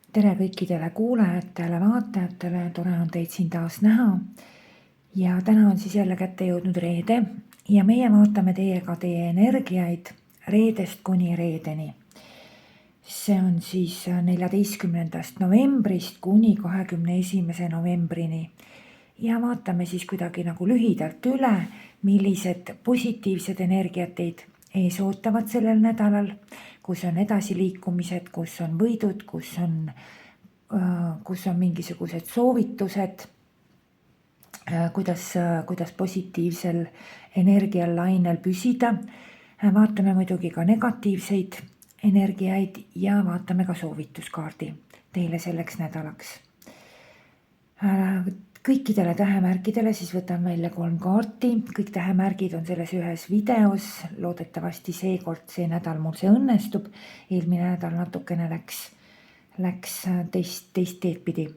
Tere kõikidele kuulajatele, vaatajatele, tore on teid siin taas näha. Ja täna on siis jälle kätte jõudnud reede ja meie vaatame teiega teie energiaid reedest kuni reedeni. See on siis 14. novembrist kuni 21. novembrini. Ja vaatame siis kuidagi nagu lühidalt üle, millised positiivsed energiat teid ees ootavad sellel nädalal, kus on edasiliikumised, kus on võidud, kus on mingisugused soovitused, kuidas positiivsel energial lainel püsida. Vaatame muidugi ka negatiivseid energiaid ja vaatame ka soovituskaardi teile selleks nädalaks. Kõikidele tähemärkidele siis võtan välja 3 kaarti, kõik tähemärgid on selles ühes videos, loodetavasti seekord see nädal mul see õnnestub, eelmine nädal natukene läks teist teed pidi.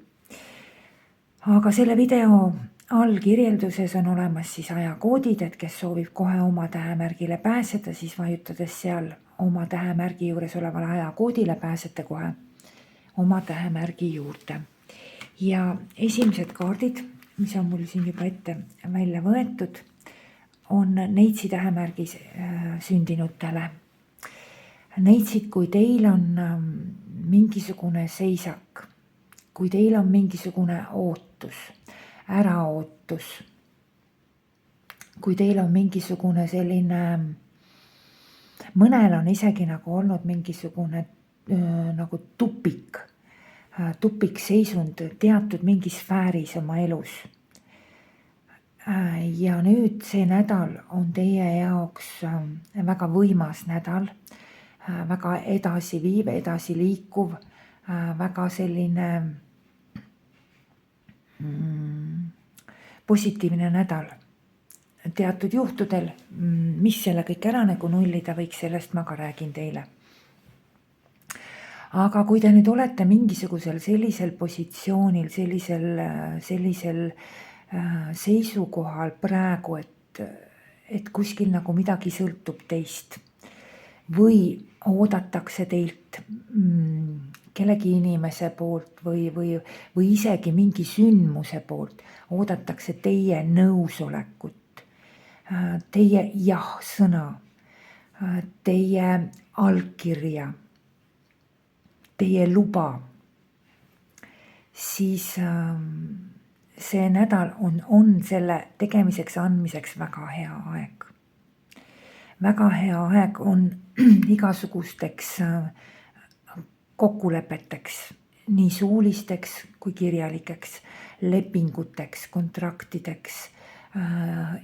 Aga selle video allkirjelduses on olemas siis ajakoodid, et kes soovib kohe oma tähemärgile pääseda, siis vajutades seal oma tähemärgi juures olevale ajakoodile pääsete kohe oma tähemärgi juurde. Ja esimesed kaardid, mis on mul siin juba ette välja võetud, on neitsi tähemärgis sündinutele. Neitsid, kui teil on mingisugune seisak, kui teil on mingisugune ootus, äraootus, kui teil on mingisugune selline, mõnel on isegi nagu olnud mingisugune nagu tupikseisund teatud mingis sfääris oma elus. Ja nüüd see nädal on teie jaoks väga võimas nädal, väga edasiviiv, edasiliikuv, väga selline positiivne nädal. Teatud juhtudel, mis selle kõik ära nagu nullida võiks, sellest ma ka räägin teile. Aga kui te nüüd olete mingisugusel sellisel positsioonil, sellisel seisukohal praegu, et kuskil nagu midagi sõltub teist või oodatakse teilt kellegi inimese poolt või isegi mingi sündmuse poolt, oodatakse teie nõusolekut, teie jah-sõna, teie allkirja, teie luba, siis see nädal on selle tegemiseks andmiseks väga hea aeg. Väga hea aeg on igasugusteks kokkulepeteks, nii suulisteks kui kirjalikeks, lepinguteks, kontraktideks,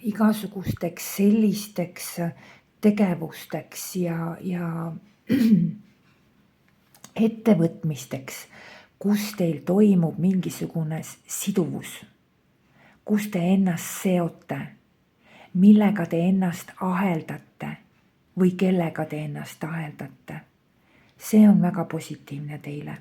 igasugusteks sellisteks tegevusteks ja ettevõtmisteks, kus teil toimub mingisugune siduvus, kus te ennast seote, millega te ennast aheldate või kellega te ennast aheldate. See on väga positiivne teile.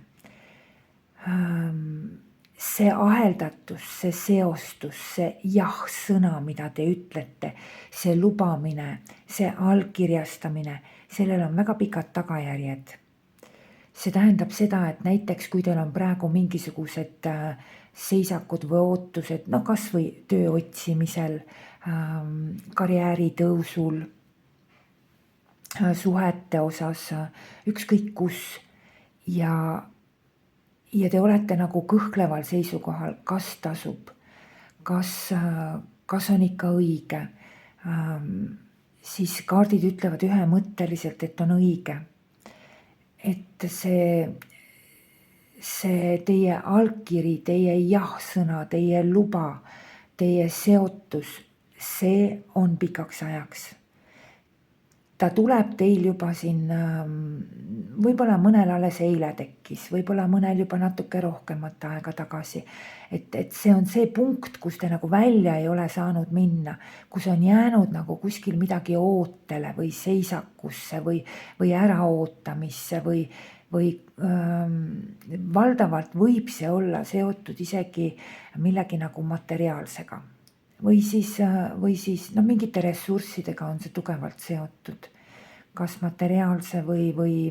See aheldatus, see seostus, see jah-sõna, mida te ütlete, see lubamine, see allkirjastamine, sellel on väga pikad tagajärjed. See tähendab seda, et näiteks kui teil on praegu mingisugused seisakud või ootused, no kas või töö otsimisel, karjääri tõusul, suhete osas, ükskõik kus ja te olete nagu kõhkleval seisukohal, kas tasub, kas on ikka õige, siis kaardid ütlevad ühemõtteliselt, et on õige. Et see teie allkiri, teie jah-sõna, teie luba, teie seotus, see on pikaks ajaks. Ta tuleb teil juba siin, võib-olla mõnel alles eile tekkis, võib-olla mõnel juba natuke rohkemat aega tagasi. Et see on see punkt, kus te nagu välja ei ole saanud minna, kus on jäänud nagu kuskil midagi ootele või seisakusse või äraootamisse või valdavalt võib see olla seotud isegi millegi nagu materiaalsega. Või siis mingite ressurssidega on see tugevalt seotud, kas materiaalse või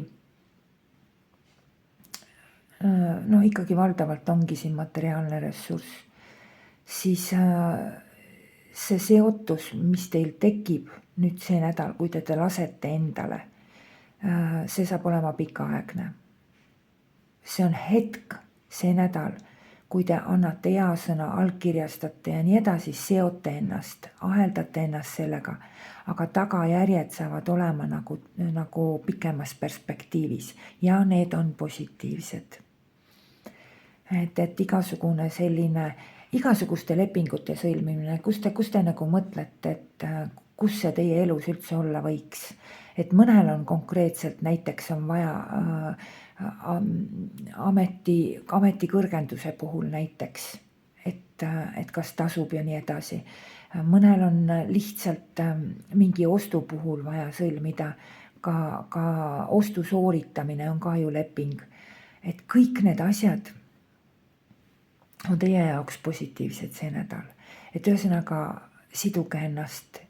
ikkagi valdavalt ongi siin materiaalne ressurss, siis see seotus, mis teil tekib nüüd see nädal, kui te lasete endale, see saab olema pikaaegne. See on hetk, see nädal, kui te annate easõna, allkirjastate ja nii edasi, seote ennast, aheldate ennast sellega, aga tagajärjed saavad olema nagu pikemas perspektiivis ja need on positiivsed. Et igasugune selline, igasuguste lepingute sõlmimine, kus te nagu mõtlete, et kus see teie elus üldse olla võiks. Et mõnel on konkreetselt, näiteks on vaja ametikõrgenduse puhul näiteks, et kas tasub ja nii edasi. Mõnel on lihtsalt mingi ostu puhul vaja sõlmida, ka ostu sooritamine on ka ju leping. Et kõik need asjad on teie jaoks positiivsed see nädal. Et ühesõnaga siduge ennast,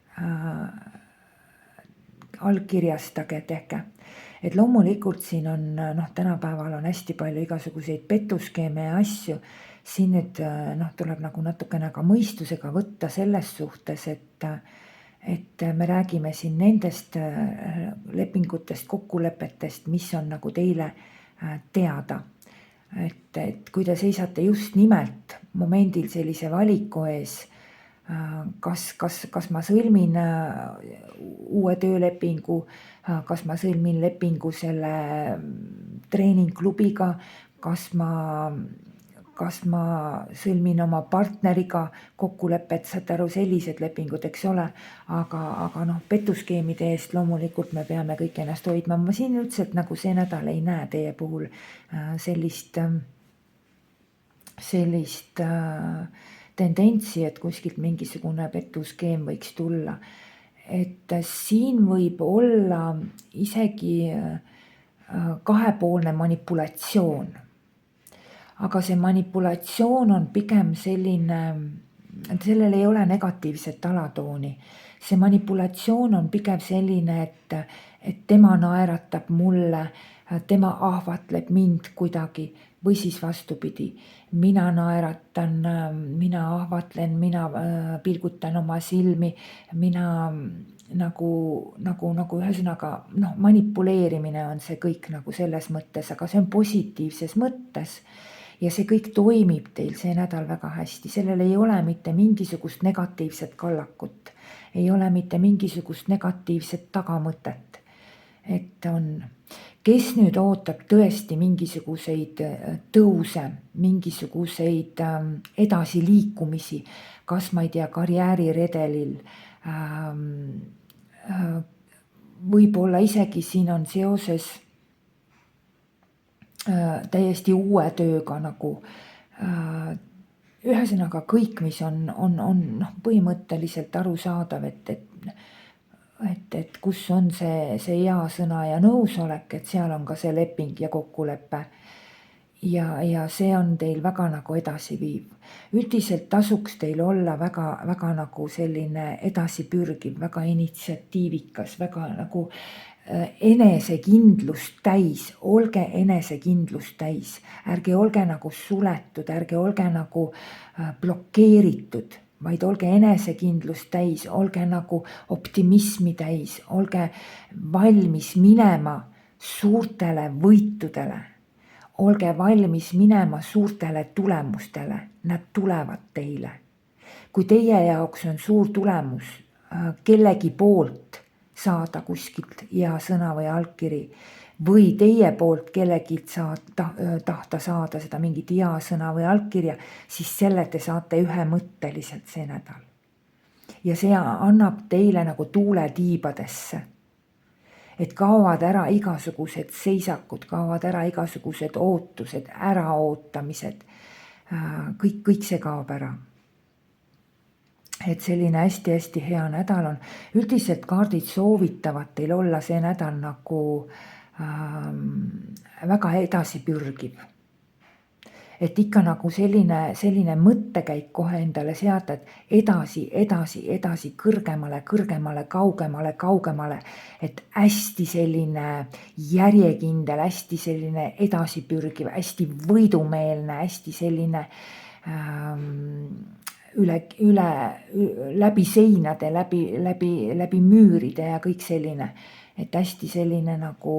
allkirjastage, tehke. Et loomulikult siin on, tänapäeval on hästi palju igasuguseid petuskeeme ja asju. Siin nüüd tuleb nagu natukene ka mõistusega võtta selles suhtes, et me räägime siin nendest lepingutest, kokkulepetest, mis on nagu teile teada. Et kui te seisate just nimelt momendil sellise valiku ees, kas ma sõlmin uue töölepingu, kas ma sõlmin lepingu selle treeningklubiga, kas ma sõlmin oma partneriga kokkulepet, saate aru, sellised lepingud, eks ole, aga petuskeemide eest loomulikult me peame kõik ennast hoidma. Ma siin üldse, et nagu see nädal ei näe teie puhul sellist tendentsi, et kuskilt mingisugune petuskeem võiks tulla. Et siin võib olla isegi kahepoolne manipulatsioon. Aga see manipulatsioon on pigem selline, sellel ei ole negatiivset alatooni. See manipulatsioon on pigem selline, et tema naeratab mulle, tema ahvatleb mind kuidagi või siis vastupidi. Mina naeratan, mina ahvatlen, mina pilgutan oma silmi, mina nagu ühesõnaga, manipuleerimine on see kõik nagu selles mõttes, aga see on positiivses mõttes. Ja see kõik toimib teil see nädal väga hästi, sellel ei ole mitte mingisugust negatiivset kallakut, ei ole mitte mingisugust negatiivset tagamõtet, et on. Kes nüüd ootab tõesti mingisuguseid tõuse, mingisuguseid edasiliikumisi, kas ma ei tea, karjääriredelil, võib-olla isegi siin on seoses täiesti uue tööga nagu, ühesõnaga kõik, mis on põhimõtteliselt arusaadav, et kus on see hea sõna ja nõusolek, et seal on ka see leping ja kokkulepe. Ja see on teil väga nagu edasiviiv. Üldiselt tasuks teil olla väga nagu selline edasipürgiv, väga initsiatiivikas, väga nagu enesekindlust täis, olge enesekindlust täis, ärge olge nagu suletud, ärge olge nagu blokeeritud, vaid olge enesekindlust täis, olge nagu optimismi täis, olge valmis minema suurtele võitudele, olge valmis minema suurtele tulemustele, nad tulevad teile. Kui teie jaoks on suur tulemus kellegi poolt saada kuskilt hea sõna või allkiri või teie poolt kellegilt tahta saada seda mingit hea sõna või allkirja, siis selle te saate ühemõtteliselt see nädal. Ja see annab teile nagu tuule tiibadesse, et kaovad ära igasugused seisakud, kaovad ära igasugused ootused, äraootamised, kõik see kaob ära. Et selline hästi-hästi hea nädal on. Üldiselt kaardid soovitavad teil olla see nädal nagu väga edasipürgiv. et ikka nagu selline mõttekäik kohe endale seada, et edasi, kõrgemale, kaugemale, et hästi selline järjekindel, hästi selline edasipürgiv, hästi võidumeelne, hästi selline läbi seinade, läbi müüride ja kõik selline, et hästi selline nagu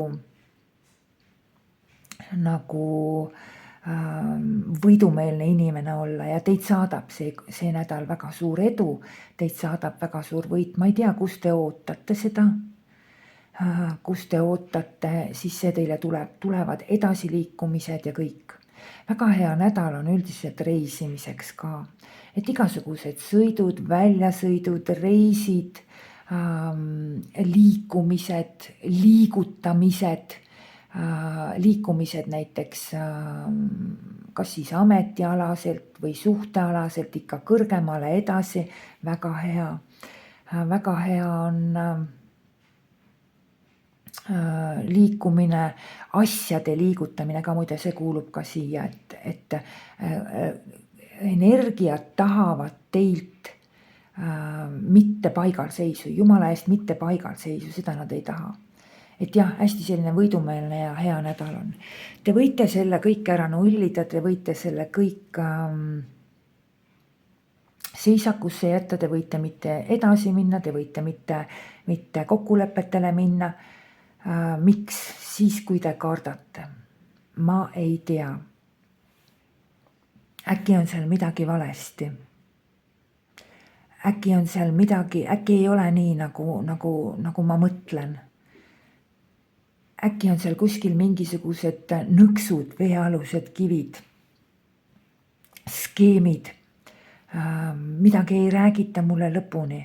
võidumeelne inimene olla ja teid saadab see nädal väga suur edu, teid saadab väga suur võit, ma ei tea, kus te ootate seda, kus te ootate, siis see teile tulevad edasiliikumised ja kõik. Väga hea nädal on üldiselt reisimiseks ka, et igasugused sõidud, väljasõidud, reisid, liikumised, liikumised näiteks kas siis ametialaselt või suhtealaselt ikka kõrgemale edasi, väga hea. Väga hea on liikumine, asjade liigutamine ka, muide see kuulub ka siia, et energiat tahavad teilt mitte paigalseisu, jumala eest mitte paigalseisu, seda nad ei taha. Et jah, hästi selline võidumeelne ja hea nädal on. Te võite selle kõik ära nullida, te võite selle kõik seisakusse jätta, te võite mitte edasi minna, te võite mitte kokkulepetele minna. Miks? Siis, kui te kardate. Ma ei tea. Äkki on seal midagi valesti. Äkki on seal midagi, äkki ei ole nii, nagu ma mõtlen. Äkki on seal kuskil mingisugused nõksud, veealused kivid, skeemid, midagi ei räägita mulle lõpuni.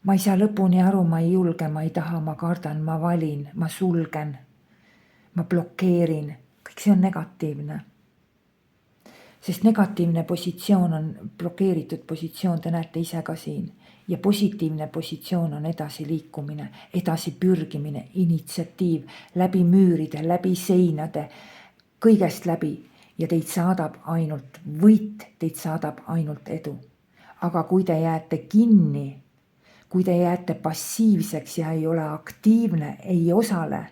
Ma ei saa lõpuni aru, ma ei julge, ma ei taha, ma kardan, ma valin, ma sulgen, ma blokeerin, kõik see on negatiivne. Sest negatiivne positsioon on blokeeritud positsioon, te näete ise ka siin. Ja positiivne positsioon on edasiliikumine, edasipürgimine, initsiatiiv, läbi müüride, läbi seinade, kõigest läbi. Ja teid saadab ainult võit, teid saadab ainult edu. Aga kui te jääte kinni, kui te jääte passiivseks ja ei ole aktiivne, ei osale,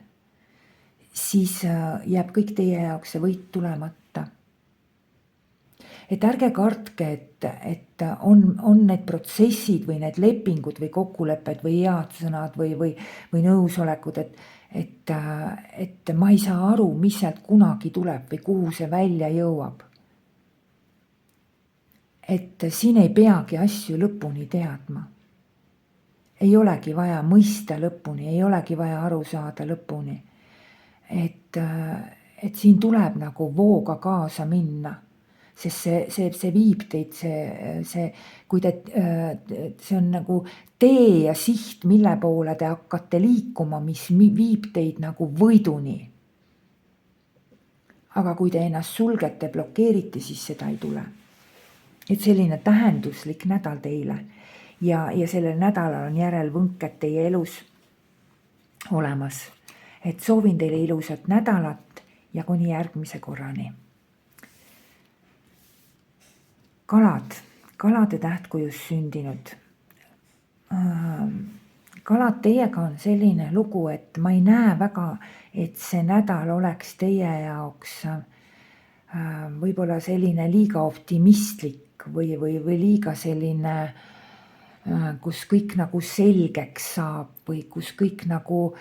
siis jääb kõik teie jaoks see võit tulemata. Et ärge kartke, et on need protsessid või need lepingud või kokkulepped või head sõnad või nõusolekud, et ma ei saa aru, mis sealt kunagi tuleb või kuhu see välja jõuab. Et siin ei peagi asju lõpuni teadma. Ei olegi vaja mõista lõpuni, ei olegi vaja aru saada lõpuni. Et siin tuleb nagu vooga kaasa minna. Sest see viib teid, kui see on nagu tee ja siht, mille poole te hakkate liikuma, mis viib teid nagu võiduni. Aga kui te ennast sulgete, blokeerite, siis seda ei tule. Et selline tähenduslik nädal teile ja sellel nädalal on järelvõnked teie elus olemas. Et soovin teile ilusat nädalat ja kuni järgmise korrani. Kalade tähtkujus sündinud. Kalad, teiega on selline lugu, et ma ei näe väga, et see nädal oleks teie jaoks võib-olla selline liiga optimistlik või liiga selline, kus kõik nagu selgeks saab või kus kõik nagu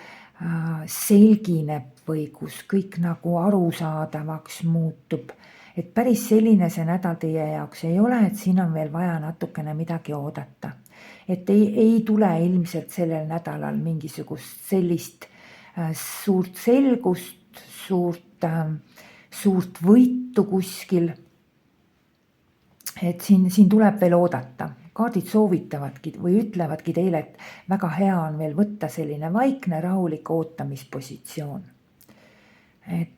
selgineb või kus kõik nagu arusaadavaks muutub. Et päris selline see nädal teie jaoks ei ole, et siin on veel vaja natukene midagi oodata. Et ei tule ilmselt sellel nädalal mingisugust sellist suurt selgust, suurt võitu kuskil. Et siin tuleb veel oodata. Kaardid soovitavadki või ütlevadki teile, et väga hea on veel võtta selline vaikne, rahulik ootamispositsioon. Et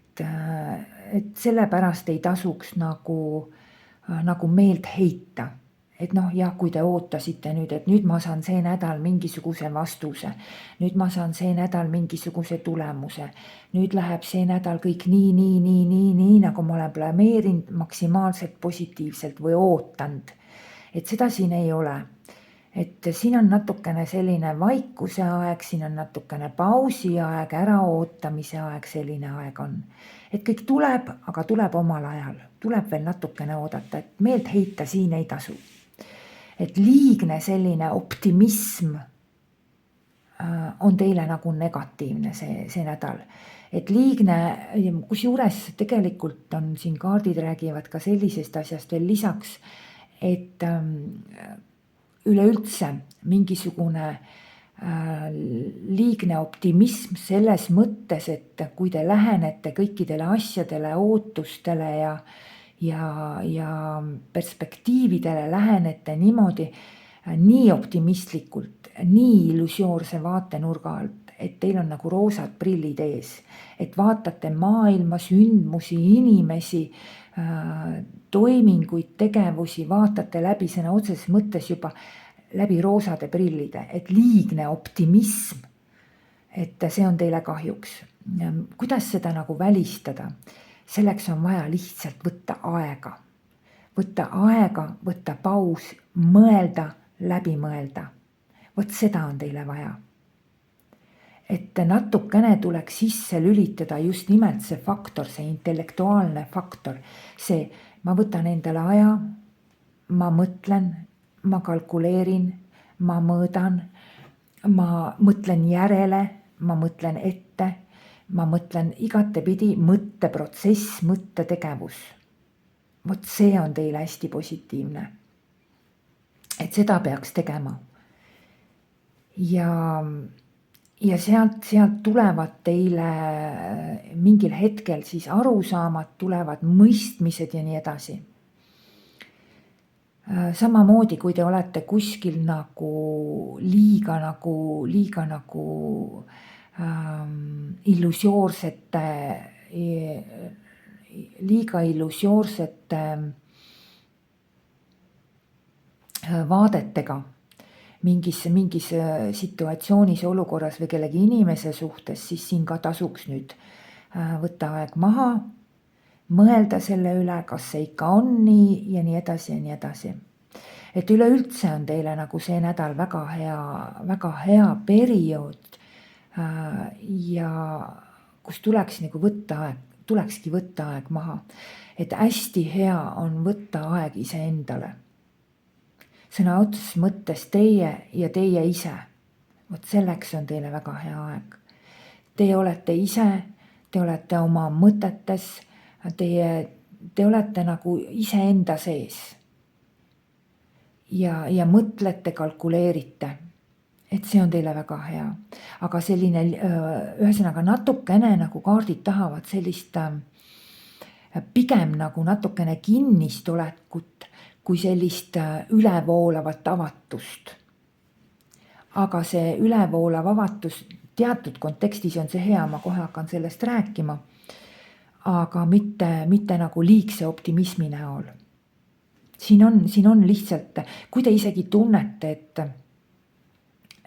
sellepärast ei tasuks nagu meelt heita, et noh, jah, kui te ootasite nüüd, et nüüd ma saan see nädal mingisuguse vastuse, nüüd ma saan see nädal mingisuguse tulemuse, nüüd läheb see nädal kõik nii, nagu ma olen planeerinud, maksimaalselt positiivselt või ootanud. Et seda siin ei ole. Et siin on natukene selline vaikuse aeg, siin on natukene pausi aeg, äraootamise aeg, selline aeg on. Et kõik tuleb, aga tuleb omal ajal, tuleb veel natukene oodata, et meelt heita siin ei tasu. Et liigne selline optimism on teile nagu negatiivne see nädal. Et liigne, kusjuures tegelikult on siin kaardid räägivad ka sellisest asjast veel lisaks, et üleüldse mingisugune liigne optimism selles mõttes, et kui te lähenete kõikidele asjadele, ootustele ja perspektiividele lähenete niimoodi, nii optimistlikult, nii illusioorse vaatenurga alt, et teil on nagu roosad prillid ees, et vaatate maailma, sündmusi, inimesi, toiminguid, tegevusi, vaatate läbi sõna otseses mõttes juba läbi roosade prillide, et liigne optimism, et see on teile kahjuks. Kuidas seda nagu välistada? Selleks on vaja lihtsalt võtta aega. Võtta aega, võtta paus, mõelda, läbi mõelda. Vot seda on teile vaja. Et natukene tuleks sisse lülitada just nimelt see faktor, see intellektuaalne faktor. See, ma võtan endale aja, ma mõtlen, ma kalkuleerin, ma mõõdan, ma mõtlen järele, ma mõtlen ette, ma mõtlen igatepidi mõtteprotsess, mõttetegevus. Vot see on teile hästi positiivne. Et seda peaks tegema. Ja sealt tulevad teile mingil hetkel siis arusaamad, tulevad mõistmised ja nii edasi. Samamoodi, kui te olete kuskil liiga illusioorsete vaadetega mingis situatsioonis, olukorras või kellegi inimese suhtes, siis siin ka tasuks nüüd võtta aeg maha, mõelda selle üle, kas see ikka on nii ja nii edasi ja nii edasi. Et üleüldse on teile nagu see nädal väga hea periood ja kus tulekski võtta aeg maha. Et hästi hea on võtta aeg iseendale. Sõna otseses mõttes teie ja teie ise. Vot selleks on teile väga hea aeg. Te olete ise, te olete oma mõtetes, te olete nagu iseenda sees. Ja mõtlete, kalkuleerite. Et see on teile väga hea. Aga selline, ühesõnaga natukene nagu kaardid tahavad sellist pigem nagu natukene kinnist olekut, kui sellist ülevoolavat avatust. Aga see ülevoolav avatus teatud kontekstis on see hea, ma kohe hakkan sellest rääkima, aga mitte nagu liigse optimismi näol. Siin on lihtsalt, kui te isegi tunnete,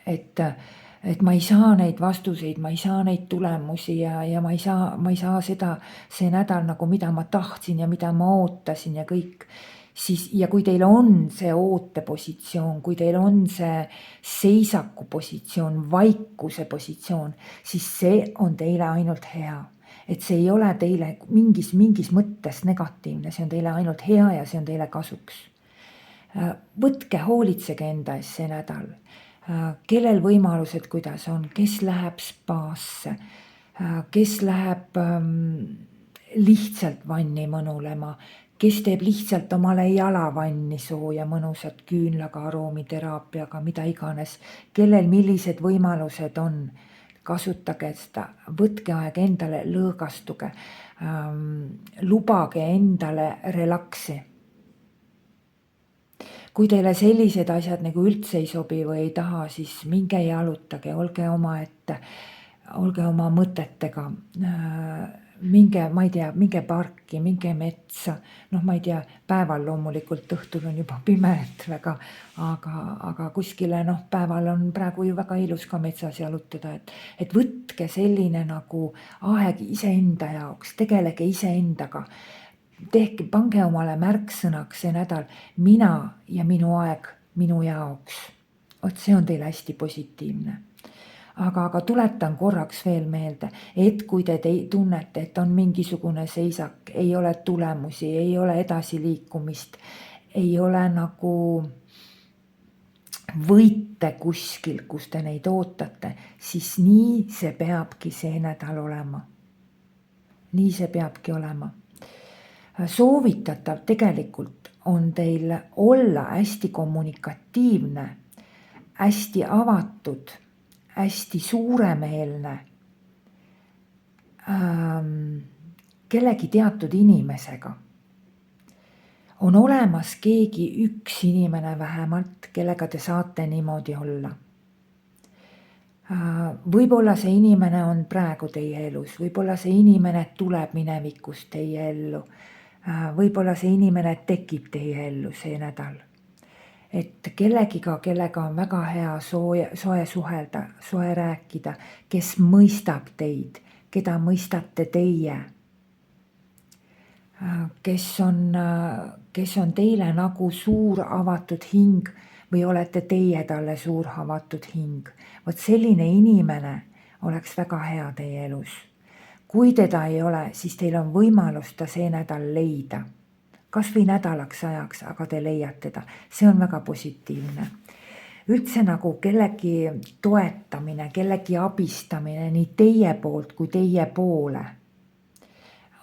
et ma ei saa neid vastuseid, ma ei saa neid tulemusi ja ma ei saa see nädal nagu mida ma tahtsin ja mida ma ootasin ja kõik, siis, ja kui teil on see ootepositsioon, kui teil on see seisaku positsioon, vaikuse positsioon, siis see on teile ainult hea. Et see ei ole teile mingis mõttes negatiivne, see on teile ainult hea ja see on teile kasuks. Võtke, hoolitsege enda ees see nädal. Kellel võimalused, kuidas on, kes läheb spaasse, kes läheb lihtsalt vanni mõnulema, kes teeb lihtsalt omale jalavanni sooja mõnusat küünlaga, aroomiterapiaga, mida iganes, kellel millised võimalused on, kasutage seda, võtke aeg endale, lõõgastuge, lubage endale relaksi. Kui teile sellised asjad nagu üldse ei sobi või ei taha, siis minge jalutage, olge oma ette, olge oma mõtetega. minge, ma ei tea, minge parki, minge metsa, ma ei tea, päeval loomulikult, õhtul on juba pime, et väga, aga kuskile, päeval on praegu ju väga ilus ka metsas jalutada, et võtke selline nagu aeg iseenda jaoks, tegelege iseendaga, pange omale märksõnaks see nädal mina ja minu aeg minu jaoks. Vot see on teil hästi positiivne. Aga tuletan korraks veel meelde, et kui te tunnete, et on mingisugune seisak, ei ole tulemusi, ei ole edasiliikumist, ei ole nagu võite kuskil, kus te neid ootate, siis nii see peabki see nädal olema. Nii see peabki olema. Soovitatav tegelikult on teil olla hästi kommunikatiivne, hästi avatud, hästi suuremeelne, kellegi teatud inimesega. On olemas keegi üks inimene vähemalt, kellega te saate niimoodi olla. Võib-olla see inimene on praegu teie elus, võib-olla see inimene tuleb minevikust teie ellu, võib-olla see inimene tekib teie ellu see nädal. Et kellegiga, kellega on väga hea soe suhelda, soe rääkida, kes mõistab teid, keda mõistate teie, kes on teile nagu suur avatud hing või olete teie talle suur avatud hing. Vot selline inimene oleks väga hea teie elus. Kui teda ei ole, siis teil on võimalus ta see nädal leida. Kas või nädalaks ajaks, aga te leiate ta. See on väga positiivne. Üldse nagu kellegi toetamine, kellegi abistamine nii teie poolt kui teie poole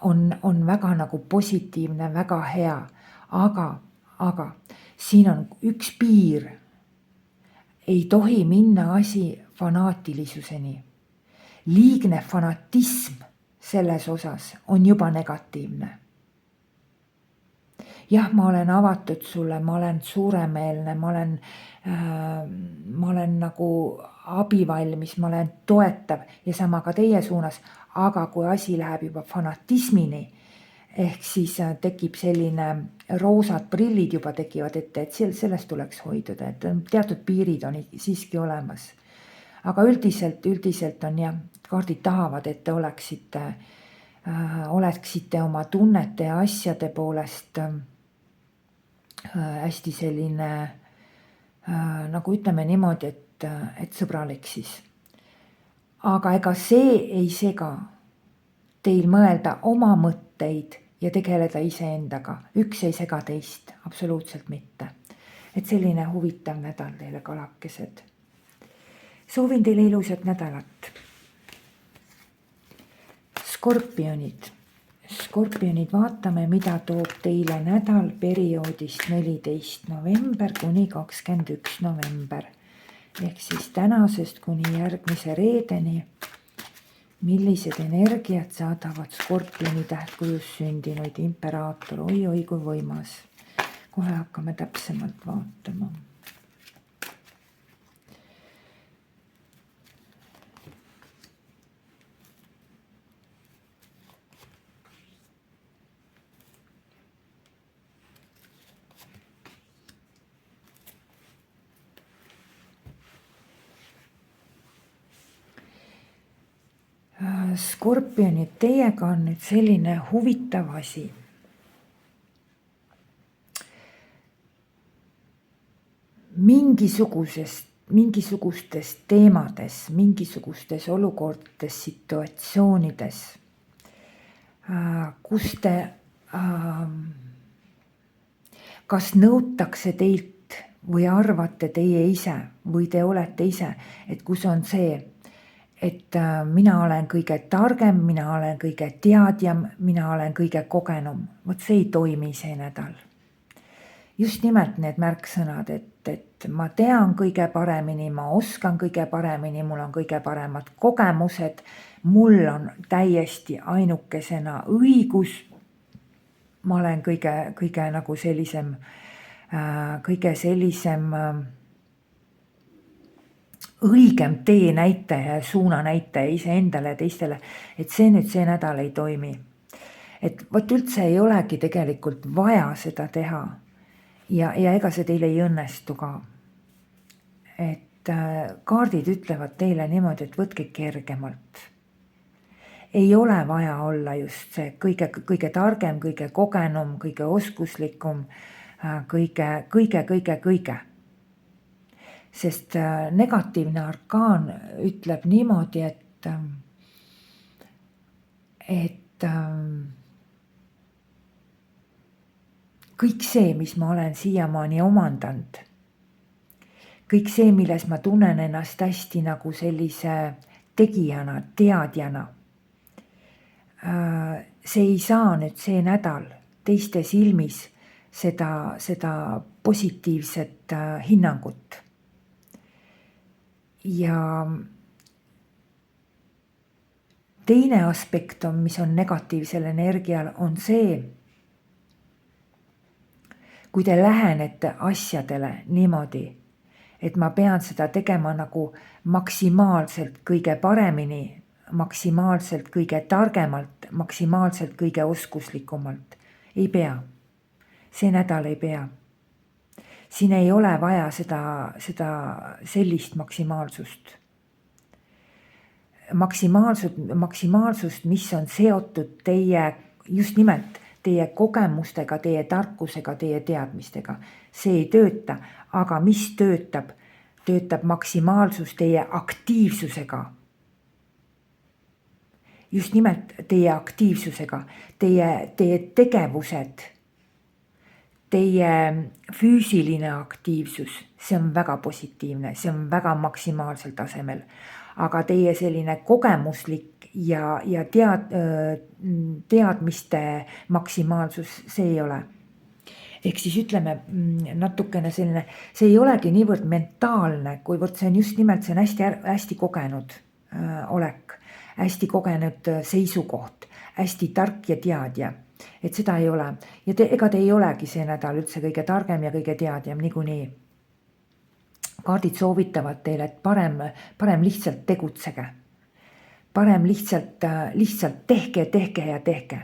on väga nagu positiivne, väga hea. Aga siin on üks piir. Ei tohi minna asi fanaatilisuseni. Liigne fanatism selles osas on juba negatiivne. Jah, ma olen avatud sulle, ma olen suuremeelne, ma olen nagu abivalmis, ma olen toetav ja sama ka teie suunas, aga kui asi läheb juba fanatismini, ehk siis tekib selline roosad prillid juba tekivad ette, et sellest tuleks hoiduda, et teatud piirid on siiski olemas. Aga üldiselt on jah, kaardid tahavad, et te oleksite oma tunnete ja asjade poolest hästi selline, nagu ütleme niimoodi, et sõbralik siis. Aga ega see ei sega teil mõelda oma mõtteid ja tegeleda iseendaga. Üks ei sega teist, absoluutselt mitte. Et selline huvitav nädal teile, kalakesed. Soovin teile ilusat nädalat. Skorpionid, vaatame, mida toob teile nädal perioodist 14. november kuni 21. november. Ehk siis tänasest kuni järgmise reedeni. Millised energiat saadavad Skorpioni tähtkujus sündinuid imperaator? Oi, kui võimas. Kohe hakkame täpsemalt vaatama. Skorpionid, teiega on nüüd selline huvitav asi. Mingisugustes teemades, mingisugustes olukordades, situatsioonides, kus te kas nõutakse teilt või arvate teie ise või te olete ise, et kus on see, et mina olen kõige targem, mina olen kõige teadjam, mina olen kõige kogenum. Vot see ei toimi see nädal. Just nimelt need märksõnad, et ma tean kõige paremini, ma oskan kõige paremini, mul on kõige paremad kogemused, mul on täiesti ainukesena õigus. Ma olen kõige nagu sellisem õigem teenäitaja ja suunanäitaja iseendale ja teistele, et see nüüd see nädal ei toimi. Et vot üldse ei olegi tegelikult vaja seda teha ja ega see teil ei õnnestu ka. Et kaardid ütlevad teile niimoodi, et võtke kergemalt. Ei ole vaja olla just see kõige targem, kõige kogenum, kõige oskuslikum, kõige. Sest negatiivne arkaan ütleb niimoodi, et kõik see, mis ma olen siiamaani omandanud, kõik see, milles ma tunnen ennast hästi nagu sellise tegijana, teadjana, see ei saa nüüd see nädal teiste silmis seda positiivset hinnangut. Ja teine aspekt on, mis on negatiivsel energial, on see, kui te lähenete asjadele niimoodi, et ma pean seda tegema nagu maksimaalselt kõige paremini, maksimaalselt kõige targemalt, maksimaalselt kõige oskuslikumalt. Ei pea. See nädal ei pea. Siin ei ole vaja seda sellist maksimaalsust. Maksimaalsust, mis on seotud teie, just nimelt teie kogemustega, teie tarkusega, teie teadmistega. See ei tööta, aga mis töötab? Töötab maksimaalsus teie aktiivsusega. Just nimelt teie aktiivsusega, teie tegevused, teie füüsiline aktiivsus, see on väga positiivne, see on väga maksimaalsel tasemel. Aga teie selline kogemuslik ja teadmiste maksimaalsus, see ei ole. Ehk siis ütleme natukene selline, see ei olegi niivõrd mentaalne, kuivõrd see on just nimelt, see on hästi kogenud olek. Hästi kogenud seisukoht, hästi tark ja teadja, et seda ei ole. Ja ega te ei olegi see nädal üldse kõige targem ja kõige teadjam niikuinii. Kaardid soovitavad teile, et parem lihtsalt tegutsege. Parem lihtsalt tehke ja tehke.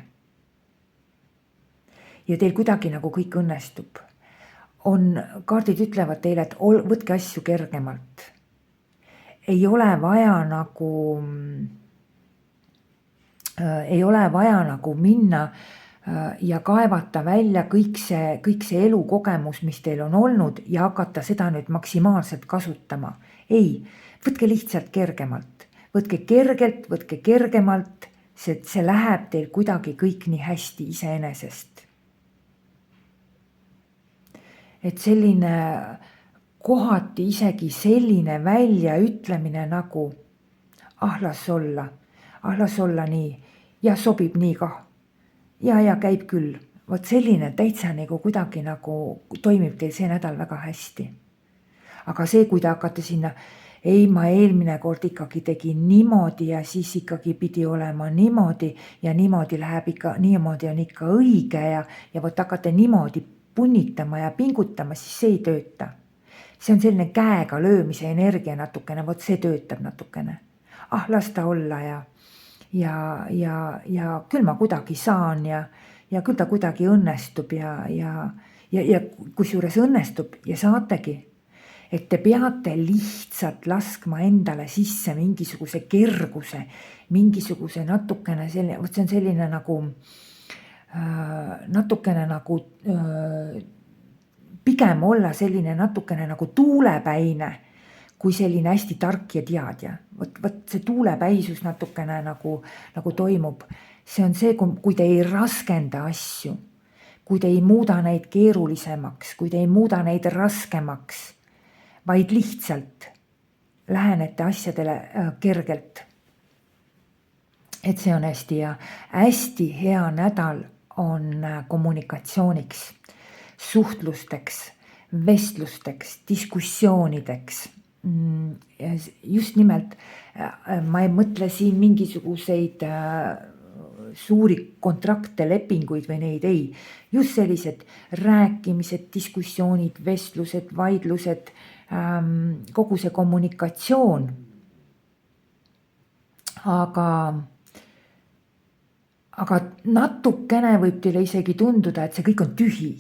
Ja teil kuidagi nagu kõik õnnestub. Kaardid ütlevad teile, et võtke asju kergemalt. Ei ole vaja nagu minna ja kaevata välja kõik see elukogemus, mis teil on olnud ja hakata seda nüüd maksimaalselt kasutama. Ei, võtke lihtsalt kergemalt. Võtke kergemalt, see läheb teil kuidagi kõik nii hästi iseenesest. Et selline kohati isegi selline väljaütlemine nagu las olla nii ja sobib nii kah. Ja käib küll. Vot selline täitsa nagu kuidagi nagu toimib teil see nädal väga hästi. Aga see, kui te hakkate sinna, ma eelmine kord ikkagi tegin niimoodi ja siis ikkagi pidi olema niimoodi ja niimoodi läheb ikka, niimoodi on ikka õige ja vot hakkate niimoodi punnitama ja pingutama, siis see ei tööta. See on selline käega löömise energia natukene, vot see töötab natukene. Las ta olla ja küll ma kuidagi saan ja küll ta kuidagi õnnestub ja kusjuures õnnestub ja saategi, et te peate lihtsalt laskma endale sisse mingisuguse kerguse, mingisuguse natukene selline, vot see on selline nagu natukene nagu pigem olla selline natukene nagu tuulepäine, kui selline hästi tark ja teadja. Vot see tuulepäisus natukene nagu toimub. See on see, kui te ei raskenda asju, kui te ei muuda neid keerulisemaks, kui te ei muuda neid raskemaks, vaid lihtsalt lähenete asjadele kergelt. Et see on hästi hea nädal on kommunikatsiooniks, suhtlusteks, vestlusteks, diskussioonideks. Just nimelt, ma ei mõtle siin mingisuguseid suuri kontrakte, lepinguid või neid ei. Just sellised rääkimised, diskussioonid, vestlused, vaidlused, kogu see kommunikatsioon. Aga natukene võib teile isegi tunduda, et see kõik on tühi.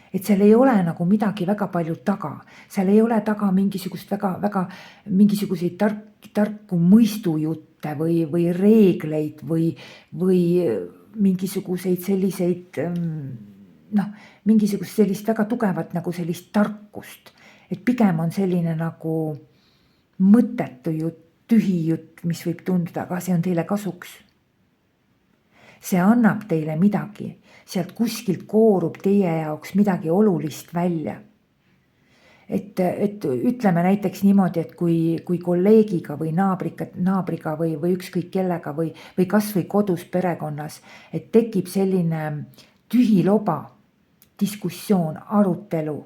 Et seal ei ole nagu midagi väga palju taga. Seal ei ole taga mingisugust väga mingisuguseid tarku mõistujutte või reegleid või mingisuguseid selliseid, mingisugust sellist väga tugevat nagu sellist tarkust. Et pigem on selline nagu mõttetu jutt, tühi jutt, mis võib tunduda, aga see on teile kasuks. See annab teile midagi, sealt kuskilt koorub teie jaoks midagi olulist välja. Et ütleme näiteks niimoodi, et kui kolleegiga või naabriga või ükskõik kellega või kas või kodus perekonnas, et tekib selline tühi loba, diskussioon, arutelu,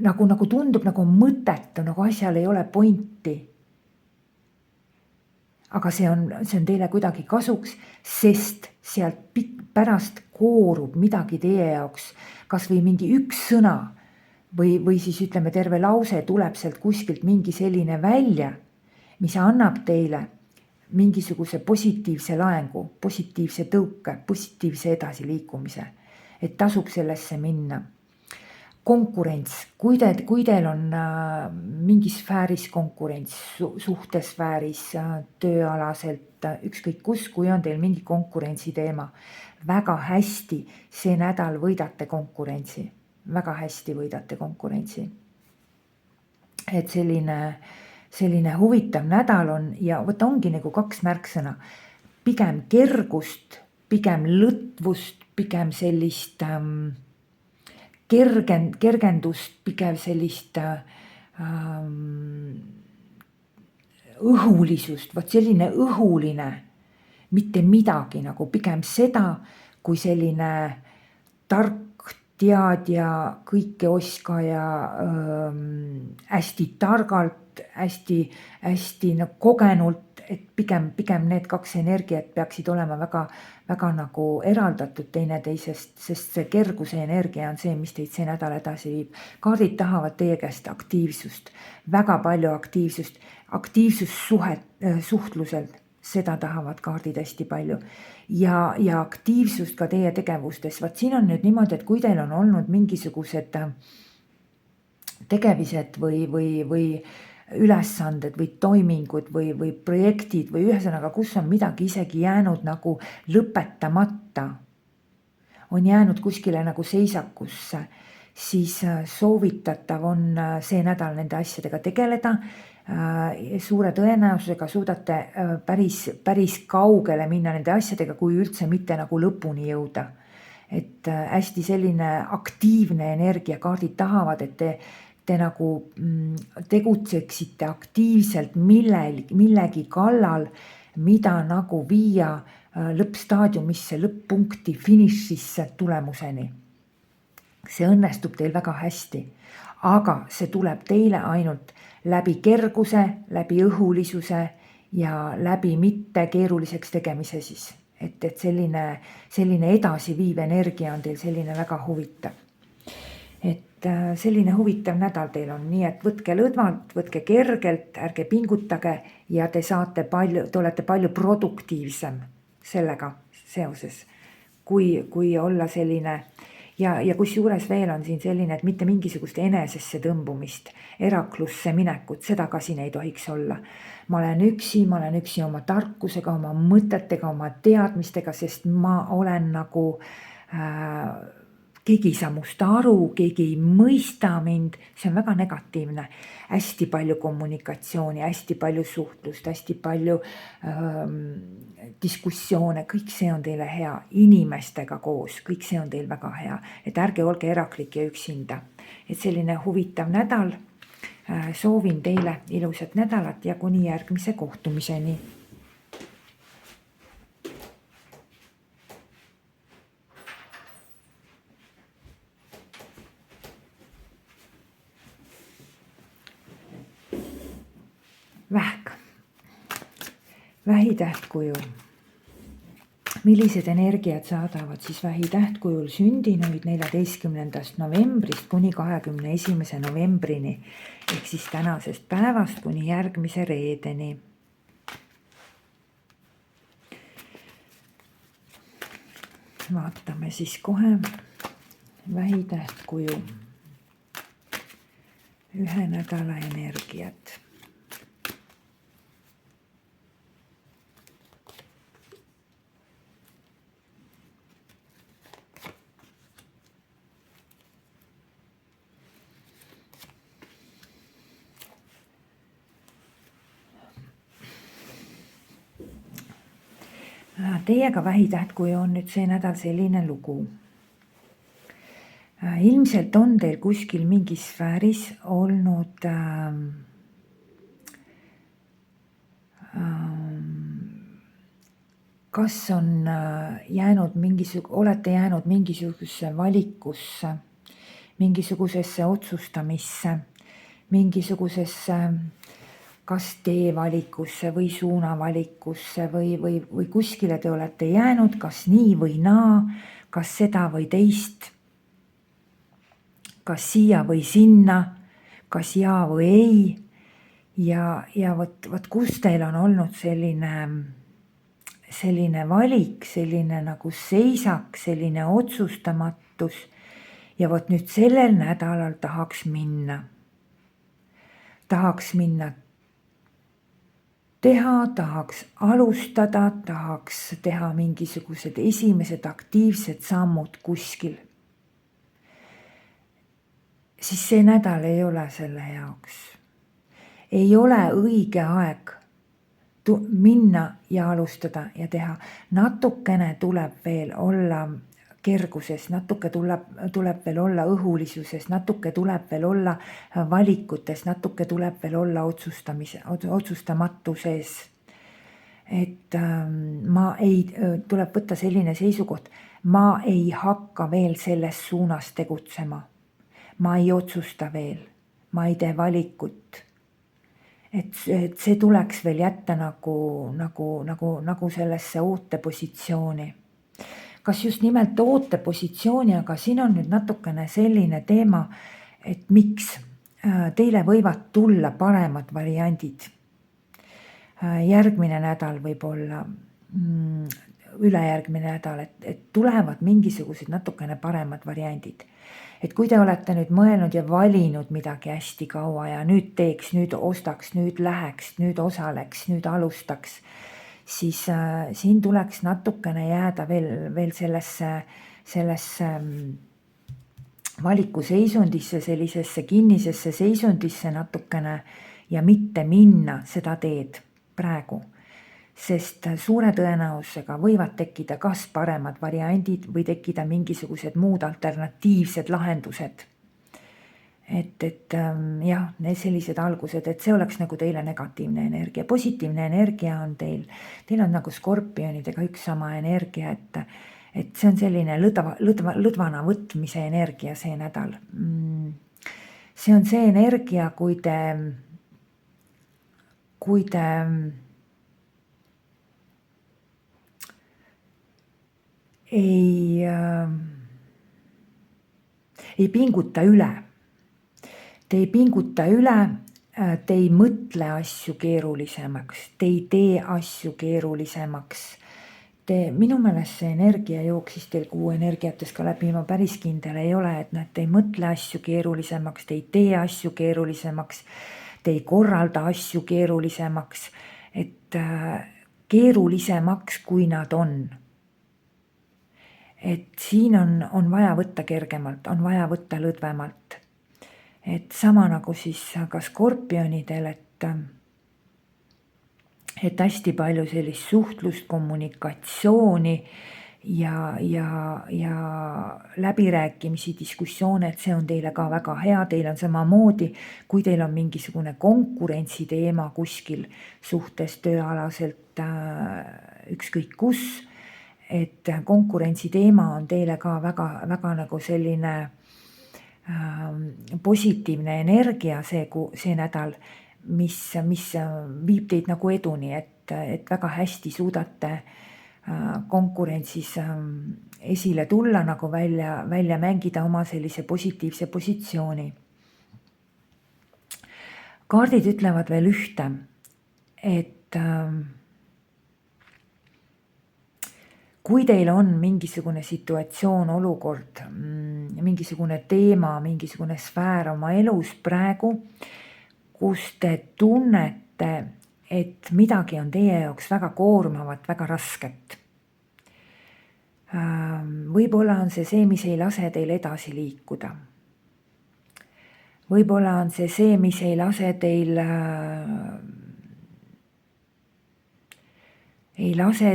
nagu tundub nagu mõttetu, nagu asjal ei ole pointi. Aga see on teile kuidagi kasuks, sest sealt pärast koorub midagi teie jaoks, kas või mingi üks sõna või siis ütleme terve lause tuleb sealt kuskilt mingi selline välja, mis annab teile mingisuguse positiivse laengu, positiivse tõuke, positiivse edasiliikumise, et tasub sellesse minna. Konkurents, kui teil on mingis sfääris konkurents, suhtesfääris, tööalaselt, ükskõik kus, kui on teil mingi konkurentsi teema, väga hästi see nädal võidate konkurentsi, väga hästi võidate konkurentsi. Et selline huvitav nädal on ja võtta ongi nagu 2 märksõna, pigem kergust, pigem lõtvust, pigem sellist kergendust, pigem sellist õhulisust, vot selline õhuline, mitte midagi nagu pigem seda, kui selline tark teadja, kõike oskaja, hästi targalt, hästi kogenult, et pigem need 2 energiat peaksid olema väga nagu eraldatud teineteisest, sest see kerguse energia on see, mis teid see nädal edasi viib. Kaardid tahavad teie käest aktiivsust, väga palju aktiivsust suhtlusel, seda tahavad kaardid hästi palju ja aktiivsust ka teie tegevustes. Vaat siin on nüüd niimoodi, et kui teil on olnud mingisugused tegemised või ülesanded või toimingud või projektid või ühesõnaga, kus on midagi isegi jäänud nagu lõpetamata, on jäänud kuskile nagu seisakusse, siis soovitatav on see nädal nende asjadega tegeleda. Suure tõenäosusega suudate päris kaugele minna nende asjadega, kui üldse mitte nagu lõpuni jõuda. Et hästi selline aktiivne energia, kaardid tahavad, et te nagu tegutseksite aktiivselt millegi kallal, mida nagu viia lõppstaadiumisse, lõpp-punkti, finišisse, tulemuseni. See õnnestub teil väga hästi, aga see tuleb teile ainult läbi kerguse, läbi õhulisuse ja läbi mitte keeruliseks tegemise siis. Et selline edasiviiv energia on teil selline väga huvitav. Et selline huvitav nädal teil on, nii et võtke lõdvalt, võtke kergelt, ärge pingutage ja te olete palju produktiivsem sellega seoses, kui olla selline ja kus juures veel on siin selline, et mitte mingisugust enesesse tõmbumist, eraklusse minekut, seda ka siin ei tohiks olla. Ma olen üksi oma tarkusega, oma mõtetega, oma teadmistega, sest ma olen nagu keegi ei saa must aru, keegi ei mõista mind, see on väga negatiivne. Hästi palju kommunikatsiooni, hästi palju suhtlust, hästi palju diskussioone, kõik see on teile hea, inimestega koos, kõik see on teil väga hea, et ärge olge eraklik ja üksinda. Et selline huvitav nädal, soovin teile ilusat nädalat ja kuni järgmise kohtumiseni. Vähk, vähitähtkuju, millised energiad saadavad siis Vähi tähtkujul sündinuid 14. novembrist kuni 21. novembrini ehk siis tänasest päevast kuni järgmise reedeni. Vaatame siis kohe Vähi tähtkuju ühe nädala energiat. Teiega Vähi tähtkuju on nüüd see nädal selline lugu. Ilmselt on teil kuskil mingis sfääris olnud kas on jäänud olete jäänud mingisugusesse valikusse, mingisugusesse otsustamisse, mingisugusesse kas teevalikusse või suunavalikusse või kuskile te olete jäänud, kas nii või naa, kas seda või teist, kas siia või sinna, kas jaa või ei. Ja vot kus teil on olnud selline valik, selline nagu seisak, selline otsustamatus ja vot nüüd sellel nädalal tahaks minna teha, tahaks alustada, tahaks teha mingisugused esimesed aktiivsed sammud kuskil. Siis see nädal ei ole selle jaoks. Ei ole õige aeg minna ja alustada ja teha. Natukene tuleb veel olla kerguses, natuke tuleb veel olla õhulisuses, natuke tuleb veel olla valikutes, natuke tuleb veel olla otsustamatuses. Et tuleb võtta selline seisukoht, ma ei hakka veel selles suunas tegutsema. Ma ei otsusta veel, ma ei tee valikut. Et see tuleks veel jätta nagu sellesse ootepositsiooni. Kas just nimelt ootepositsiooni, aga siin on nüüd natukene selline teema, et miks teile võivad tulla paremad variandid. Järgmine nädal võib olla, ülejärgmine nädal, et tulevad mingisugused natukene paremad variandid. Et kui te olete nüüd mõelnud ja valinud midagi hästi kaua ja nüüd teeks, nüüd ostaks, nüüd läheks, nüüd osaleks, nüüd alustaks, siis siin tuleks natukene jääda veel sellesse valikuseisundisse, sellisesse kinnisesse seisundisse natukene ja mitte minna seda teed praegu. Sest suure tõenäosusega võivad tekkida kas paremad variandid või tekkida mingisugused muud alternatiivsed lahendused. Et jah, sellised algused, et see oleks nagu teile negatiivne energia. Positiivne energia on teil on nagu skorpionidega üks sama energia, et see on selline lõdvana võtmise energia see nädal. See on see energia, kui te ei pinguta üle. Te ei pinguta üle, te ei mõtle asju keerulisemaks, te ei tee asju keerulisemaks. Minu meelest see energia jooksis teil kuu energiates ka läbi, ma päris kindel ei ole, et te ei mõtle asju keerulisemaks, te ei tee asju keerulisemaks, te ei korralda asju keerulisemaks, et keerulisemaks, kui nad on. Et siin on vaja võtta kergemalt, on vaja võtta lõdvemalt. Et sama nagu siis ka skorpionidel, et hästi palju sellist suhtlust, kommunikatsiooni ja läbirääkimisi, diskussioone, et see on teile ka väga hea, teil on samamoodi, kui teil on mingisugune konkurentsi teema kuskil suhtes tööalaselt ükskõik kus, et konkurentsi teema on teile ka väga nagu selline positiivne energia see nädal, mis viib teid nagu eduni, et väga hästi suudate konkurentsis esile tulla, nagu välja mängida oma sellise positiivse positsiooni. Kaardid ütlevad veel ühte, et kui teil on mingisugune situatsioon, olukord, mingisugune teema, mingisugune sfäär oma elus praegu, kus te tunnete, et midagi on teie jaoks väga koormavat, väga rasket. Võib-olla on see, mis ei lase teil edasi liikuda. Võib-olla on see, mis ei lase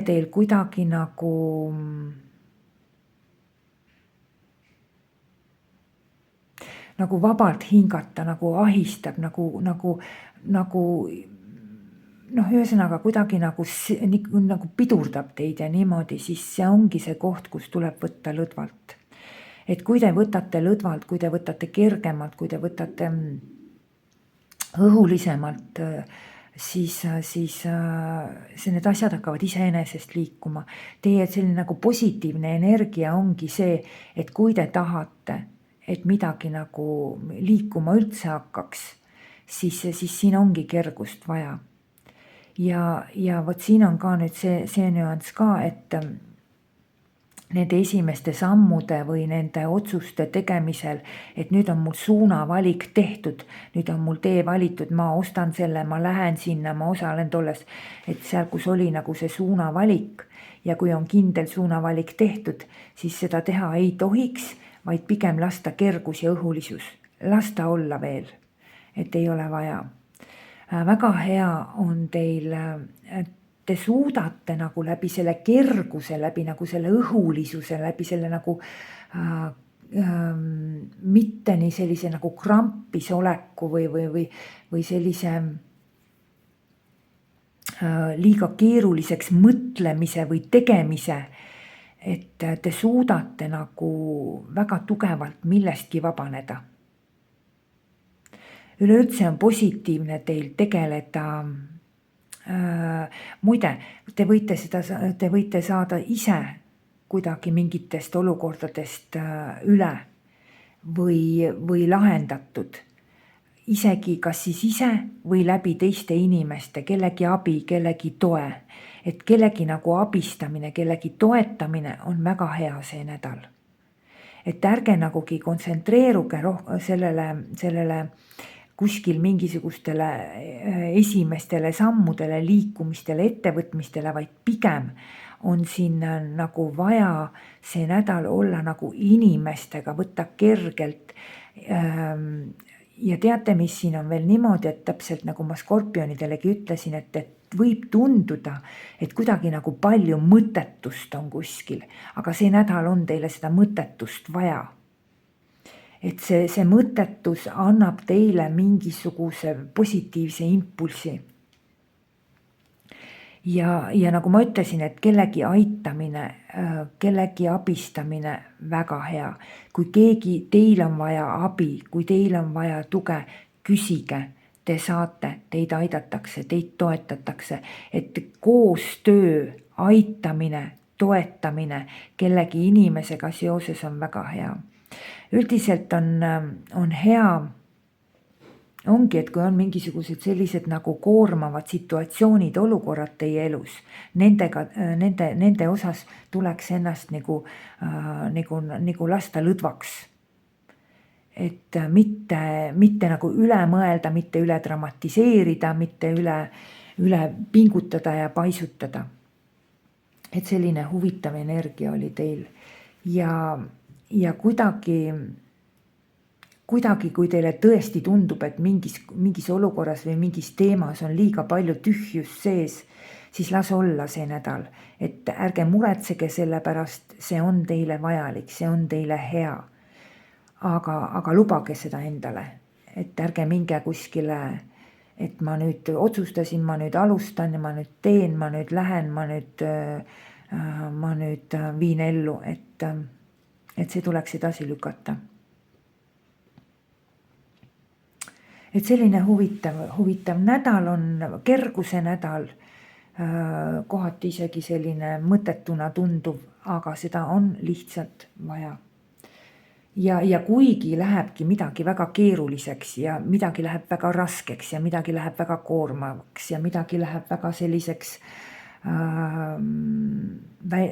teil kuidagi nagu vabalt hingata, nagu ahistab, ühesõnaga kuidagi nagu pidurdab teid ja niimoodi, siis see ongi see koht, kus tuleb võtta lõdvalt. Et kui te võtate lõdvalt, kui te võtate kergemalt, kui te võtate õhulisemalt, siis need asjad hakkavad iseenesest liikuma. Teie selline nagu positiivne energia ongi see, et kui te tahate, et midagi nagu liikuma üldse hakkaks, siis siin ongi kergust vaja. Ja vot siin on ka nüüd see nüanss ka, et nende esimeste sammude või nende otsuste tegemisel, et nüüd on mul suunavalik tehtud, nüüd on mul tee valitud, ma ostan selle, ma lähen sinna, ma osalen tolles, et seal, kus oli nagu see suunavalik ja kui on kindel suunavalik tehtud, siis seda teha ei tohiks, vaid pigem lasta kergus ja õhulisus, lasta olla veel, et ei ole vaja. Väga hea on teil, te suudate nagu läbi selle kerguse, läbi nagu selle õhulisuse, läbi selle nagu mitte nii sellise nagu krampis oleku või sellise liiga keeruliseks mõtlemise või tegemise, et te suudate nagu väga tugevalt millestki vabaneda. Üleüldse on positiivne teil tegeleda. Muide, te võite saada ise kuidagi mingitest olukordadest üle või lahendatud. Isegi kas siis ise või läbi teiste inimeste, kellegi abi, kellegi toe. Et kellegi nagu abistamine, kellegi toetamine on väga hea see nädal. Et ärge nagugi kontsentreeruge sellele kuskil mingisugustele esimestele sammudele, liikumistele, ettevõtmistele, vaid pigem on siin nagu vaja see nädal olla nagu inimestega, võtta kergelt. Ja teate, mis siin on veel niimoodi, et täpselt nagu ma skorpionidelegi ütlesin, et võib tunduda, et kuidagi nagu palju mõttetust on kuskil, aga see nädal on teile seda mõttetust vaja. Et see mõttetus annab teile mingisuguse positiivse impulsi. Ja nagu ma ütlesin, et kellegi aitamine, kellegi abistamine väga hea. Kui teil on vaja abi, kui teil on vaja tuge, küsige, te saate, teid aidatakse, teid toetatakse, et koostöö, aitamine, toetamine kellegi inimesega seoses on väga hea. Üldiselt on hea, ongi, et kui on mingisugused sellised nagu koormavad situatsioonid, olukorrad teie elus, nende osas tuleks ennast nagu lasta lõdvaks. Et mitte nagu üle mõelda, mitte üle dramatiseerida, mitte üle pingutada ja paisutada. Et selline huvitav energia oli teil. Ja kuidagi, kui teile tõesti tundub, et mingis olukorras või mingis teemas on liiga palju tühjust sees, siis las olla see nädal. Et ärge muretsege selle pärast, see on teile vajalik, see on teile hea. Aga lubage seda endale, et ärge minge kuskile, et ma nüüd otsustasin, ma nüüd alustan ja ma nüüd teen, ma nüüd lähen, ma nüüd viin ellu, et see tuleks edasi lükata. Et selline huvitav nädal on, kerguse nädal, kohati isegi selline mõttetuna tunduv, aga seda on lihtsalt vaja. Ja kuigi lähebki midagi väga keeruliseks ja midagi läheb väga raskeks ja midagi läheb väga koormavaks ja midagi läheb väga selliseks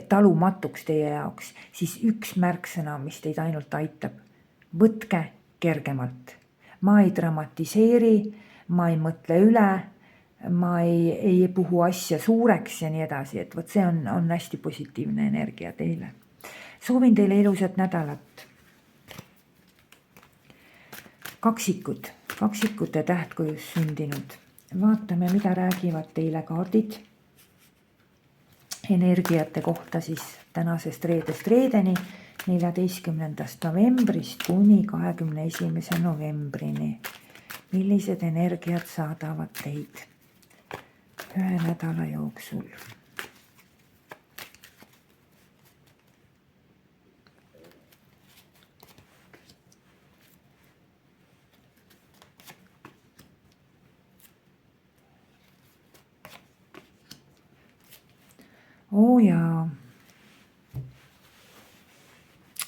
talumatuks teie jaoks, siis üks märksõna, mis teid ainult aitab: võtke kergemalt. Ma ei dramatiseeri, ma ei mõtle üle, ma ei puhu asja suureks ja nii edasi, et vot see on hästi positiivne energia teile. Soovin teile ilusat nädalat. Kaksikud, kaksikute tähtkujus sündinud. Vaatame, mida räägivad teile kaardid energiate kohta siis tänasest reedest reedeni, 14. novembrist kuni 21. novembrini. Millised energiat saadavad teid ühe nädala jooksul? Jaa,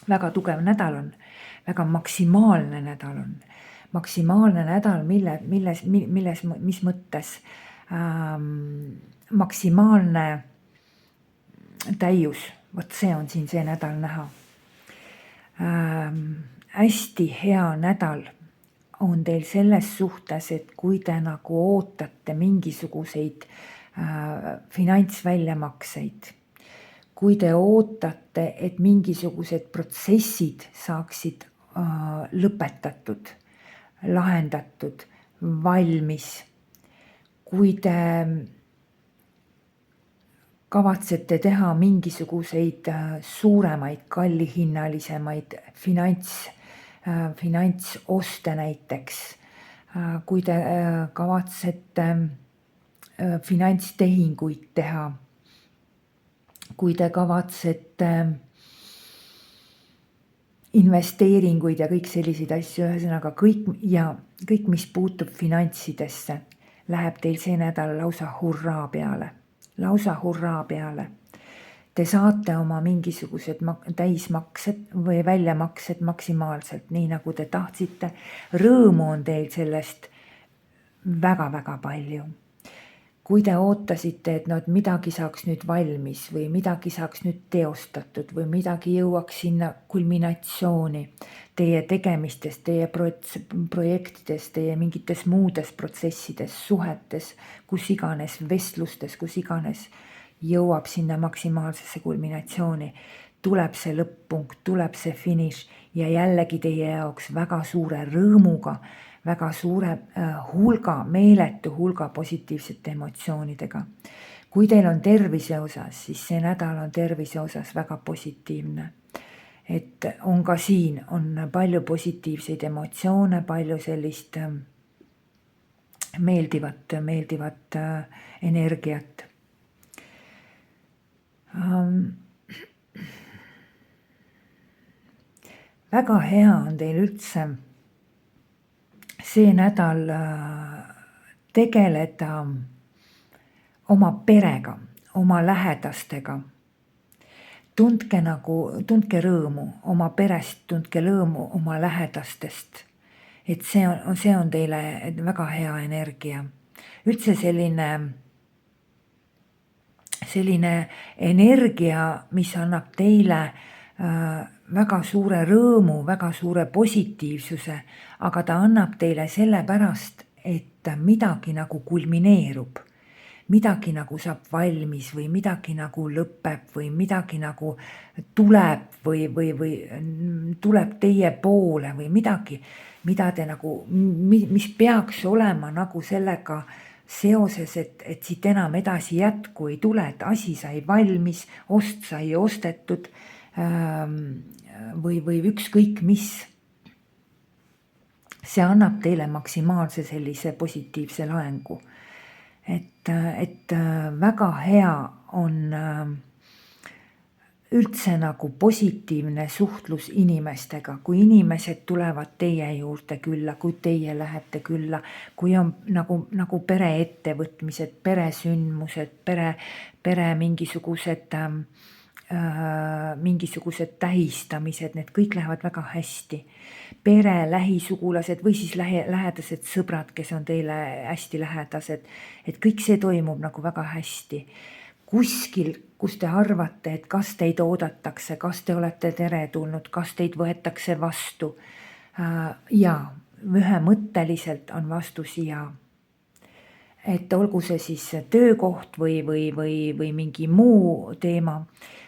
väga tugev nädal on, väga maksimaalne nädal on. Maksimaalne nädal, mis mõttes? Maksimaalne täius, vot see on siin see nädal näha. Hästi hea nädal on teil selles suhtes, et kui te nagu ootate mingisuguseid finantsväljamakseid, kui te ootate, et mingisugused protsessid saaksid lõpetatud, lahendatud, valmis, kui te kavatsete teha mingisuguseid suuremaid, kallihinnalisemaid finantsoste näiteks, kui te kavatsete finantstehinguid teha, kui te kavatsete investeeringuid ja kõik selliseid asju, ühesõnaga kõik, mis puutub finantsidesse, läheb teil see nädal lausa hurraa peale. Te saate oma mingisugused täismaksed või väljamaksed maksimaalselt, nii nagu te tahtsite. Rõõmu on teil sellest väga-väga palju. Kui te ootasite, et midagi saaks nüüd valmis või midagi saaks nüüd teostatud või midagi jõuaks sinna kulminatsiooni teie tegemistes, teie projektides, teie mingites muudes protsessides, suhetes, kus iganes, vestlustes, kus iganes jõuab sinna maksimaalsesse kulminatsiooni, tuleb see lõpp-punkt, tuleb see finiš ja jällegi teie jaoks väga suure rõõmuga, väga suure hulga, meeletu hulga positiivsete emotsioonidega. Kui teil on tervise osas, siis see nädal on tervise osas väga positiivne. Et on ka siin, on palju positiivseid emotsioone, palju sellist meeldivat energiat. Väga hea on teil üldse see nädal tegeleda oma perega, oma lähedastega. Tundke rõõmu oma perest, tundke rõõmu oma lähedastest. Et see on teile väga hea energia. Üldse selline energia, mis annab teile väga suure rõõmu, väga suure positiivsuse, aga ta annab teile sellepärast, et midagi nagu kulmineerub, midagi nagu saab valmis või midagi nagu lõpeb või midagi nagu tuleb või tuleb teie poole või midagi, mida te nagu, mis peaks olema nagu sellega seoses, et siit enam edasi jätku ei tule, et asi sai valmis, ost sai ostetud või ükskõik mis. See annab teile maksimaalse sellise positiivse laengu. Et väga hea on üldse nagu positiivne suhtlus inimestega, kui inimesed tulevad teie juurde külla, kui teie lähete külla, kui on nagu pereettevõtmised, peresündmused, pere mingisugused tähistamised, need kõik lähevad väga hästi. Pere, lähisugulased või siis lähedased sõbrad, kes on teile hästi lähedased, et kõik see toimub nagu väga hästi. Kuskil, kus te arvate, et kas teid oodatakse, kas te olete teretulnud, kas teid võetakse vastu. Ja ühemõtteliselt on vastus ja. Et olgu see siis töökoht või mingi muu teema,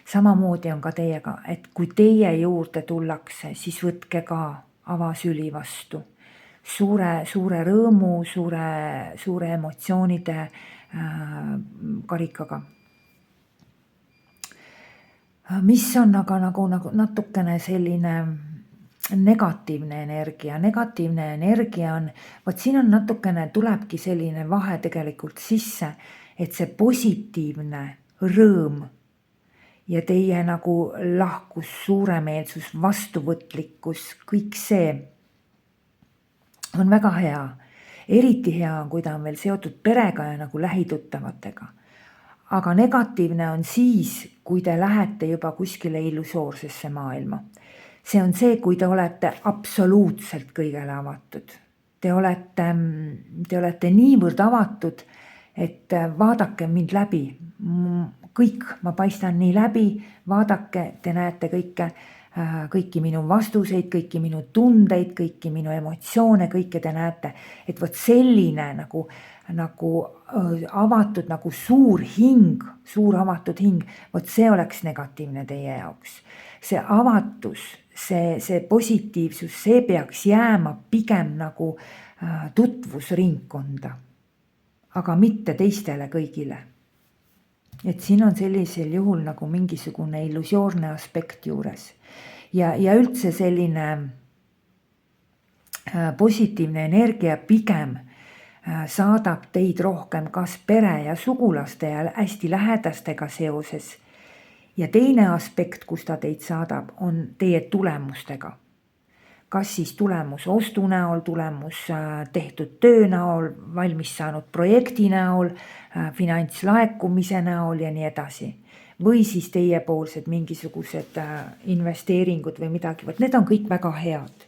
samamoodi on ka teiega, et kui teie juurde tullakse, siis võtke ka avasüli vastu. Suure rõõmu, suure emotsioonide karikaga. Mis on aga nagu natukene selline negatiivne energia. Negatiivne energia on, siin on natukene, tulebki selline vahe tegelikult sisse, et see positiivne rõõm ja teie nagu lahkus, suuremeelsus, vastuvõtlikkus, kõik see on väga hea. Eriti hea on, kui ta on veel seotud perega ja nagu lähituttavatega. Aga negatiivne on siis, kui te lähete juba kuskile illusoorsesse maailma. See on see, kui te olete absoluutselt kõigele avatud. Te olete niivõrd avatud, et vaadake mind läbi. Kõik, ma paistan nii läbi, vaadake, te näete kõiki minu vastuseid, kõiki minu tundeid, kõiki minu emotsioone, kõike te näete. Et võt selline nagu avatud, nagu suur hing, suur avatud hing, võt see oleks negatiivne teie jaoks. See avatus, see positiivsus, see peaks jääma pigem nagu tutvusringkonda, aga mitte teistele kõigile. Et siin on sellisel juhul nagu mingisugune illusioorne aspekt juures. Ja üldse selline positiivne energia pigem saadab teid rohkem kas pere ja sugulaste ja hästi lähedastega seoses. Ja teine aspekt, kus ta teid saadab, on teie tulemustega. Kas siis tulemus ostu näol, tulemus tehtud töö näol, valmis saanud projekti näol, finantslaekumise näol ja nii edasi. Või siis teiepoolsed mingisugused investeeringud või midagi, need on kõik väga head.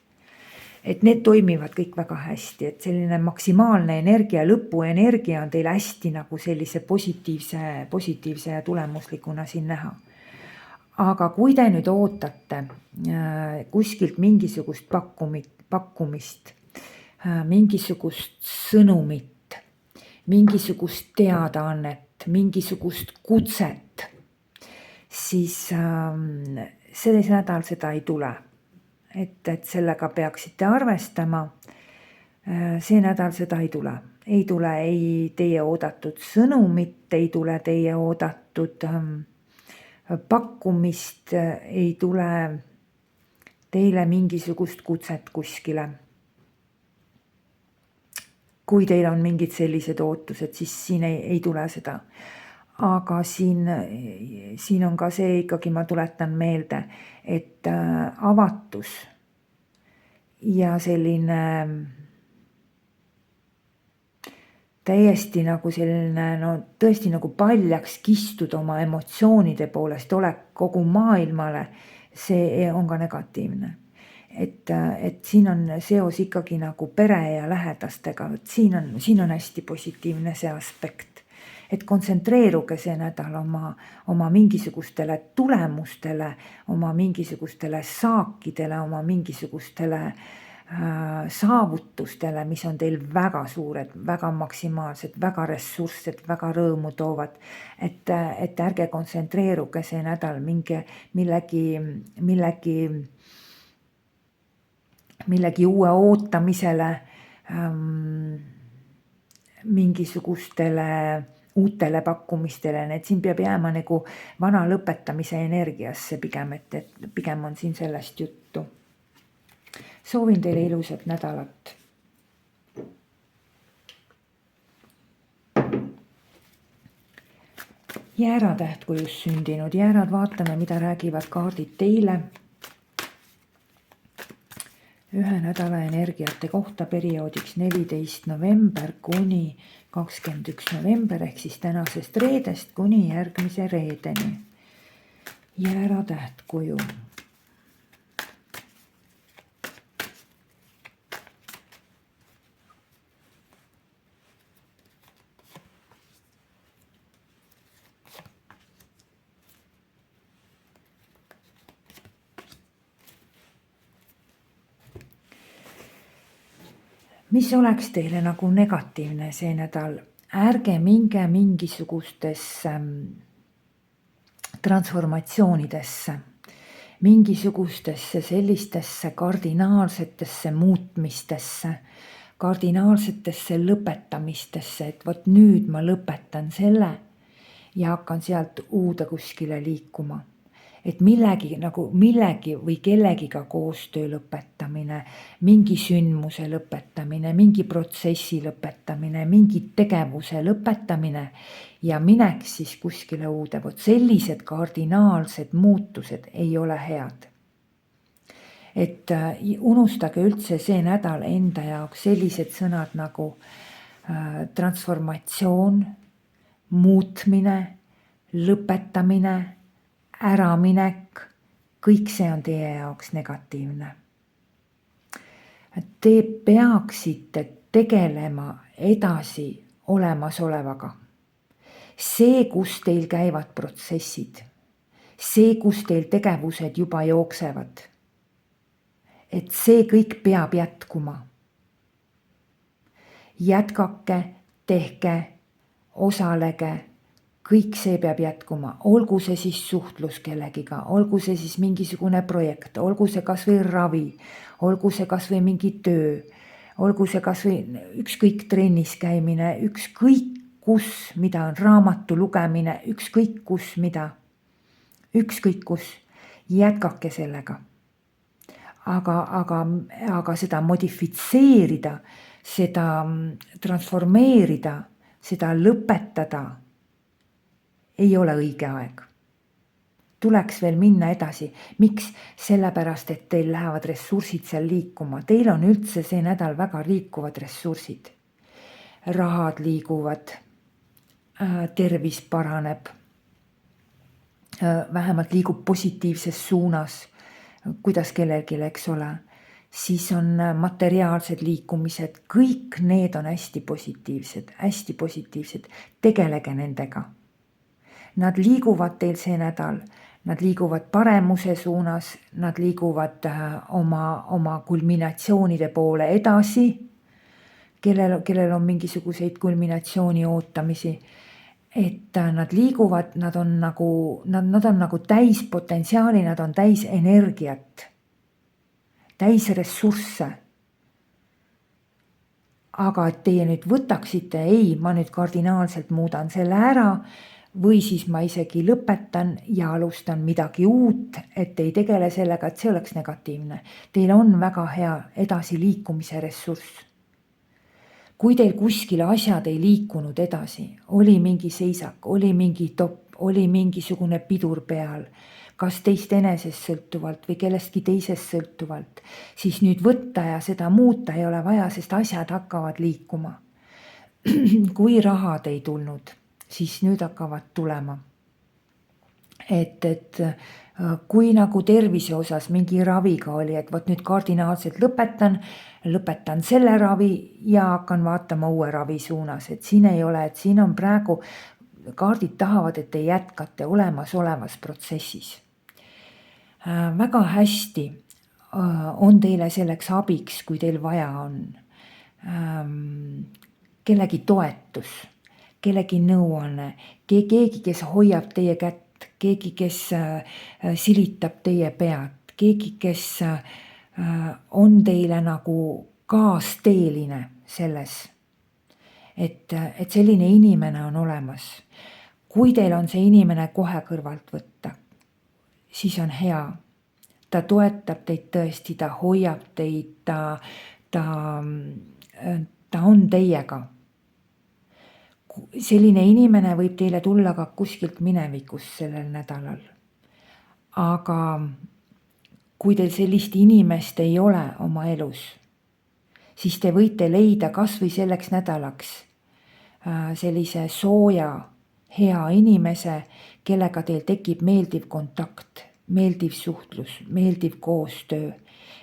Et need toimivad kõik väga hästi, et selline maksimaalne energia, lõpuenergia on teil hästi nagu sellise positiivse ja tulemuslikuna siin näha. Aga kui te nüüd ootate kuskilt mingisugust pakkumist, mingisugust sõnumit, mingisugust teadaannet, mingisugust kutset, siis see nädal seda ei tule. Et sellega peaksite arvestama. See nädal seda ei tule. Ei tule ei teie oodatud sõnumit, ei tule teie oodatud pakkumist, ei tule teile mingisugust kutset kuskile. Kui teil on mingid sellised ootused, siis siin ei tule seda. Aga siin on ka see ikkagi, ma tuletan meelde, et avatus ja selline täiesti nagu selline, tõesti nagu paljaks kistud oma emotsioonide poolest olek kogu maailmale, see on ka negatiivne. Et siin on seos ikkagi nagu pere ja lähedastega, siin on hästi positiivne see aspekt. Et kontsentreeruge see nädal oma mingisugustele tulemustele, oma mingisugustele saakidele, oma mingisugustele saavutustele, mis on teil väga suured, väga maksimaalsed, väga ressurssed, väga rõõmu toovad. Et ärge kontsentreeruge see nädal millegi uue ootamisele, mingisugustele uutele pakkumistele, need siin peab jääma nagu vana lõpetamise energiasse pigem, et pigem on siin sellest juttu. Soovin teile ilusat nädalat. Jääratähtkujus sündinud jäärad, vaatame, mida räägivad kaardid teile ühe nädala energiate kohta perioodiks 14. november kuni 21. november ehk siis tänasest reedest kuni järgmise reedeni. Jääratähtkuju. Mis oleks teile nagu negatiivne see nädal? Ärge minge mingisugustesse transformatsioonidesse, mingisugustesse sellistesse kardinaalsetesse muutmistesse, kardinaalsetesse lõpetamistesse, et vot nüüd ma lõpetan selle ja hakkan sealt uude kuskile liikuma. Et millegi või kellegiga koostöö lõpetamine, mingi sündmuse lõpetamine, mingi protsessi lõpetamine, mingi tegevuse lõpetamine ja mineks siis kuskile uude. Vot sellised kardinaalsed muutused ei ole head. Et unustage üldse see nädal enda jaoks sellised sõnad nagu transformatsioon, muutmine, lõpetamine, äraminek, kõik see on teie jaoks negatiivne. Te peaksite tegelema edasi olemasolevaga. See, kus teil käivad protsessid, see, kus teil tegevused juba jooksevad, et see kõik peab jätkuma. Jätkake, tehke, osalege. Kõik see peab jätkuma, olgu see siis suhtlus kellegiga, olgu see siis mingisugune projekt, olgu see kas või ravi, olgu see kas või mingi töö, olgu see kas või ükskõik trennis käimine, ükskõik kus, mida on raamatu lugemine, ükskõik kus, ükskõik kus, jätkake sellega. Aga seda modifitseerida, seda transformeerida, seda lõpetada ei ole õige aeg. Tuleks veel minna edasi. Miks? Sellepärast, et teil lähevad ressursid seal liikuma. Teil on üldse see nädal väga liikuvad ressursid. Rahad liiguvad, tervis paraneb, vähemalt liigub positiivses suunas, kuidas kellelgi, eks ole. Siis on materiaalsed liikumised, kõik need on hästi positiivsed. Tegelege nendega. Nad liiguvad teil see nädal, nad liiguvad paremuse suunas, nad liiguvad oma kulminatsioonide poole edasi, kellel on mingisuguseid kulminatsiooni ootamisi. Et nad liiguvad, nad on nagu täis potentsiaali, nad on täis energiat, täis ressursse. Aga et teie nüüd võtaksite, ei, ma nüüd kardinaalselt muudan selle ära, või siis ma isegi lõpetan ja alustan midagi uut, et ei tegele sellega, et see oleks negatiivne. Teil on väga hea edasiliikumise ressurss. Kui teil kuskil asjad ei liikunud edasi, oli mingi seisak, oli mingi topp, oli mingisugune pidur peal, kas teist enesest sõltuvalt või kellestki teisest sõltuvalt, siis nüüd võtta ja seda muuta ei ole vaja, sest asjad hakkavad liikuma. Kui rahad ei tulnud, siis nüüd hakkavad tulema. Et kui nagu tervise osas mingi raviga oli, et vot nüüd kardinaalselt lõpetan selle ravi ja hakkan vaatama uue ravi suunas. Et siin ei ole, et siin on praegu, kaardid tahavad, et te jätkate olemasolevas protsessis. Väga hästi on teile selleks abiks, kui teil vaja on kellegi toetus, kellegi nõuanne, keegi, kes hoiab teie kätt, keegi, kes silitab teie pead, keegi, kes on teile nagu kaasteeline selles, et selline inimene on olemas. Kui teil on see inimene kohe kõrvalt võtta, siis on hea. Ta toetab teid tõesti, ta hoiab teid, ta on teiega. selline inimene võib teile tulla ka kuskilt minevikust sellel nädalal. Aga kui teil sellist inimest ei ole oma elus, siis te võite leida kas või selleks nädalaks sellise sooja, hea inimese, kellega teil tekib meeldiv kontakt, meeldiv suhtlus, meeldiv koostöö,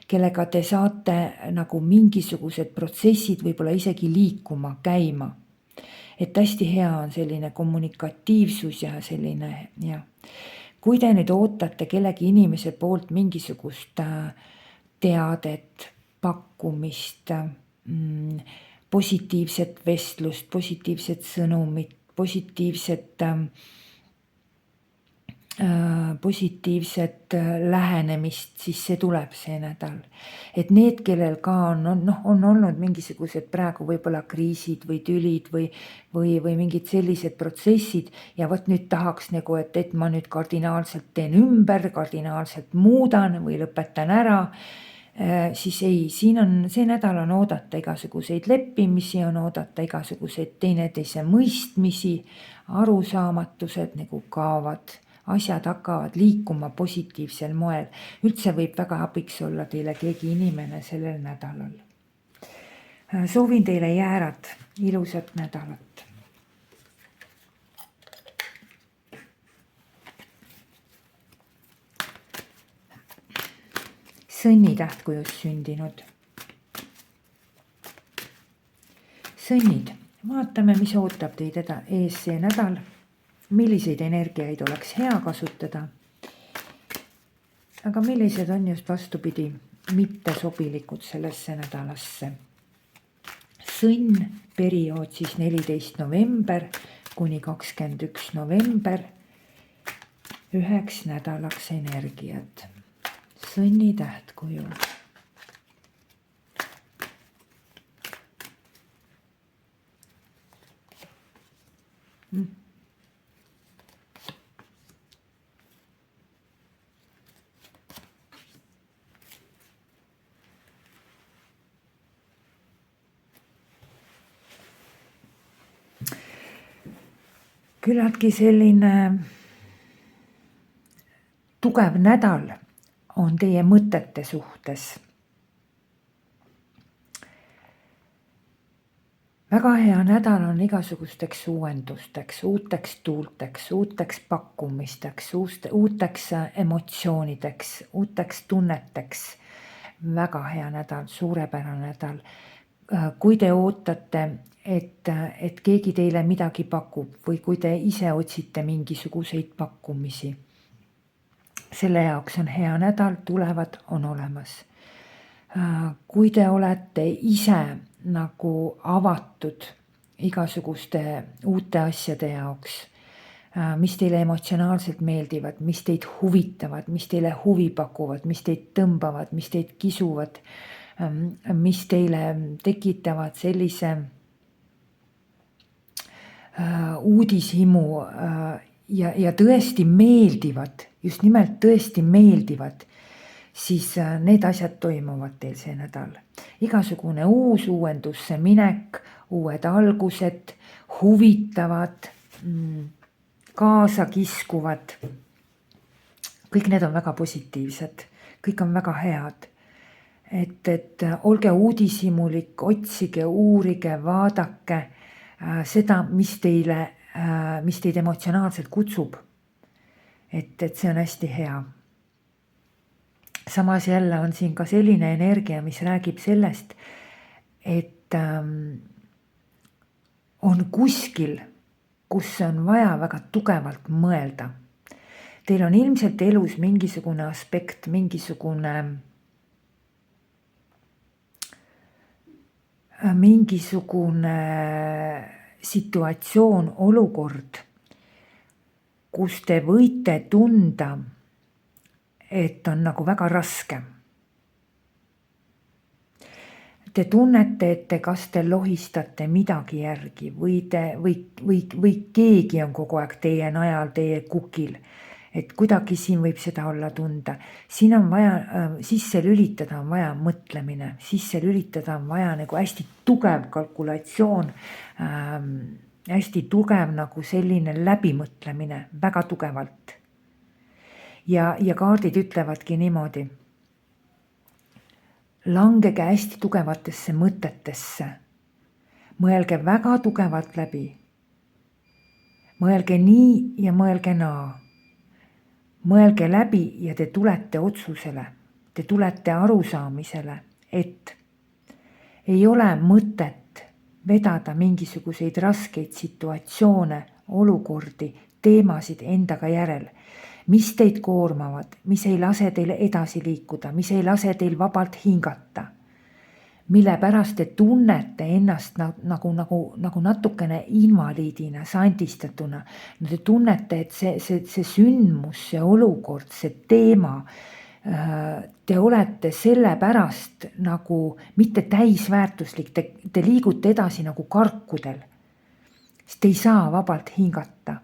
kellega te saate nagu mingisugused protsessid võib-olla isegi liikuma, käima. Et hästi hea on selline kommunikatiivsus ja selline, ja kui te nüüd ootate kellegi inimese poolt mingisugust teadet, pakkumist, positiivset vestlust, positiivset sõnumit, positiivset lähenemist, siis see tuleb see nädal. Et need, kellel ka on olnud mingisugused praegu võib-olla kriisid või tülid või mingid sellised protsessid ja vot nüüd tahaks nagu, et ma nüüd kardinaalselt teen ümber, kardinaalselt muudan või lõpetan ära, siis ei, see nädal on oodata igasuguseid leppimisi, on oodata igasuguseid teineteise mõistmisi, arusaamatused nagu kaovad, asjad hakkavad liikuma positiivsel moel. Üldse võib väga abiks olla teile keegi inimene sellel nädalal. Soovin teile jäärad, ilusat nädalat. Sõnnitähtkujus sündinud. Sõnnid, vaatame, mis ootab teid ees see nädal, milliseid energiaid oleks hea kasutada, aga millised on just vastupidi mitte sobilikud sellesse nädalasse. Sõnn periood siis 14 november kuni 21 november, 9 nädalaks energiat. Sõnni tähtkuju. Küllaltki selline tugev nädal on teie mõtete suhtes. Väga hea nädal on igasugusteks uuendusteks, uuteks tuulteks, uuteks pakkumisteks, uuteks emotsioonideks, uuteks tunneteks. Väga hea nädal, suurepärane nädal. Kui te ootate, et keegi teile midagi pakub või kui te ise otsite mingisuguseid pakkumisi, selle jaoks on hea nädal, tulevad, on olemas. Kui te olete ise nagu avatud igasuguste uute asjade jaoks, mis teile emotsionaalselt meeldivad, mis teid huvitavad, mis teile huvi pakuvad, mis teid tõmbavad, mis teid kisuvad, mis teile tekitavad sellise uudishimu ja tõesti meeldivad, just nimelt tõesti meeldivad, siis need asjad toimuvad teil see nädal. Igasugune uuendusse minek, uued algused, huvitavad, kaasa kiskuvad. Kõik need on väga positiivsed, kõik on väga head. Et olge uudishimulik, otsige, uurige, vaadake seda, mis teid emotsionaalselt kutsub. Et see on hästi hea. Samas jälle on siin ka selline energia, mis räägib sellest, et on kuskil, kus on vaja väga tugevalt mõelda. Teil on ilmselt elus mingisugune aspekt, mingisugune situatsioon, olukord, kus te võite tunda, et on nagu väga raske. Te tunnete, et kas te lohistate midagi järgi või keegi on kogu aeg teie najal, teie kukil. Et kuidagi siin võib seda olla tunda. Siin on vaja sisse lülitada, on vaja mõtlemine, sisse lülitada on vaja nagu hästi tugev kalkulatsioon, hästi tugev nagu selline läbimõtlemine, väga tugevalt. Ja kaardid ütlevadki niimoodi. Langege hästi tugevatesse mõtetesse. Mõelge väga tugevalt läbi. Mõelge nii ja mõelge naa. Mõelge läbi ja te tulete otsusele. Te tulete arusaamisele, et ei ole mõtet vedada mingisuguseid raskeid situatsioone, olukordi, teemasid endaga järel, mis teid koormavad, mis ei lase teil edasi liikuda, mis ei lase teil vabalt hingata, mille pärast te tunnete ennast nagu natukene invaliidina, sandistatuna. No te tunnete, et see sündmus, see olukord, see teema, te olete selle pärast nagu mitte täisväärtuslik, te liigute edasi nagu karkudel, sest te ei saa vabalt hingata.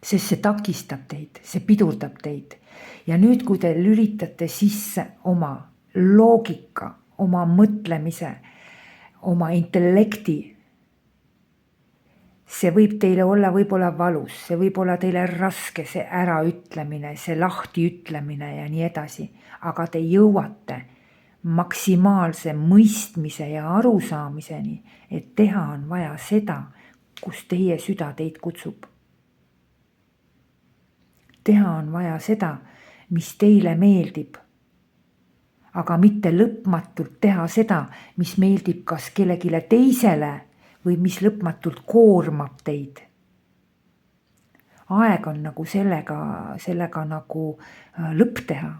Sest see takistab teid, see pidurdab teid. Ja nüüd, kui te lülitate sisse oma loogika, oma mõtlemise, oma intellekti, see võib teile olla võib-olla valus, see võib olla teile raske, see äraütlemine, see lahti ütlemine ja nii edasi, aga te jõuate maksimaalse mõistmise ja arusaamiseni, et teha on vaja seda, kus teie süda teid kutsub. Teha on vaja seda, mis teile meeldib, aga mitte lõpmatult teha seda, mis meeldib kas kellegile teisele või mis lõpmatult koormab teid. Aeg on nagu sellega nagu lõpp teha.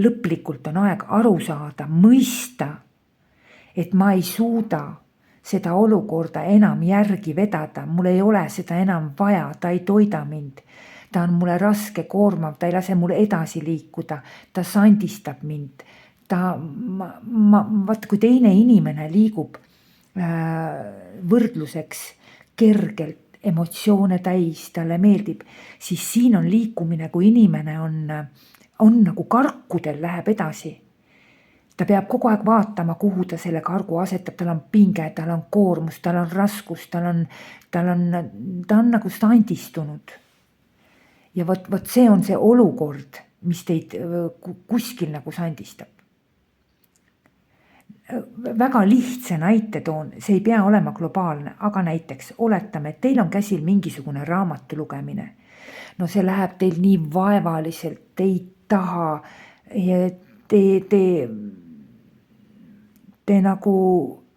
Lõplikult on aeg aru saada, mõista, et ma ei suuda seda olukorda enam järgi vedada, mul ei ole seda enam vaja, ta ei toida mind. Ta on mulle raske, koormav, ta ei lase mul edasi liikuda, ta sandistab mind. Vaat kui teine inimene liigub võrdluseks kergelt emotsioone täis, talle meeldib, siis siin on liikumine, kui inimene on nagu karkudel, läheb edasi. Ta peab kogu aeg vaatama, kuhu ta selle kargu asetab, tal on pinge, tal on koormus, tal on raskus, ta on nagu sandistunud. Ja vot see on see olukord, mis teid kuskil nagu sandistab. Väga lihtsa näite toon, see ei pea olema globaalne, aga näiteks oletame, et teil on käsil mingisugune raamatu lugemine. No see läheb teil nii vaevaliselt, te ei taha, te nagu,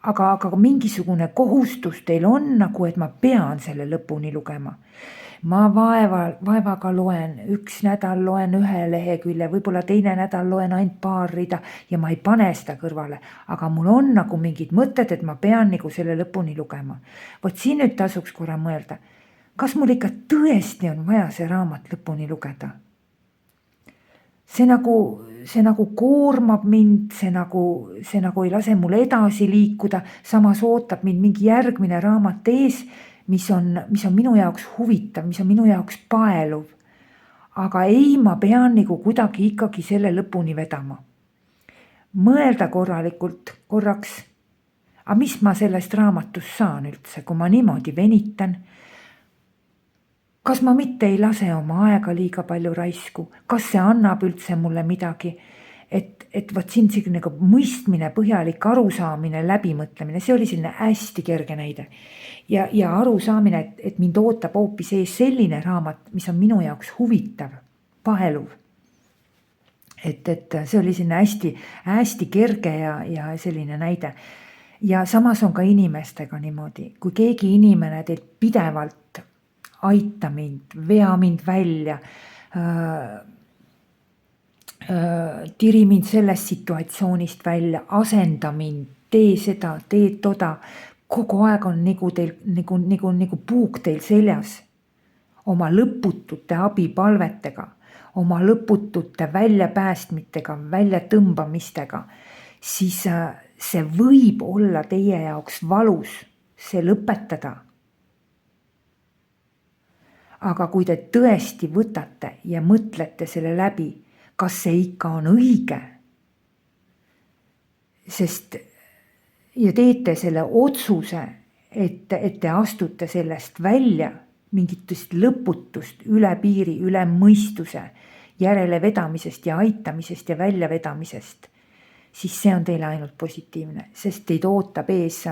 aga mingisugune kohustus teil on nagu, et ma pean selle lõpuni lugema. Ma vaevaga loen, üks nädal loen 1 lehekülje, võib-olla teine nädal loen ainult 2 rida ja ma ei pane seda kõrvale, aga mul on nagu mingid mõtted, et ma pean nagu selle lõpuni lugema. Vot siin nüüd tasuks korra mõelda, kas mul ikka tõesti on vaja see raamat lõpuni lugeda? See nagu koormab mind, see nagu ei lase mul edasi liikuda, samas ootab mind mingi järgmine raamat ees, mis on minu jaoks huvitav, mis on minu jaoks paeluv. Aga ei, ma pean nagu kuidagi ikkagi selle lõpuni vedama. Mõelda korralikult korraks, aga mis ma sellest raamatust saan üldse, kui ma niimoodi venitan? Kas ma mitte ei lase oma aega liiga palju raisku? Kas see annab üldse mulle midagi? Et võt siin selline mõistmine, põhjalik arusaamine, läbimõtlemine, see oli selline hästi kerge näide. Ja arusaamine, et mind ootab hoopis ees selline raamat, mis on minu jaoks huvitav, paeluv. Et see oli selline hästi kerge ja selline näide. Ja samas on ka inimestega niimoodi, kui keegi inimene teilt pidevalt aita mind, vea mind välja, tiri mind sellest situatsioonist välja, asenda mind, tee seda, tee toda. Kogu aeg on nagu puuk teil seljas oma lõputute abipalvetega, oma lõputute väljapäästmitega, väljatõmbamistega, siis see võib olla teie jaoks valus see lõpetada. Aga kui te tõesti võtate ja mõtlete selle läbi, kas see ikka on õige, sest ja teete selle otsuse, et te astute sellest välja mingitest lõputust, üle piiri, üle mõistuse, järelevedamisest ja aitamisest ja väljavedamisest, siis see on teile ainult positiivne, sest teid ootab ees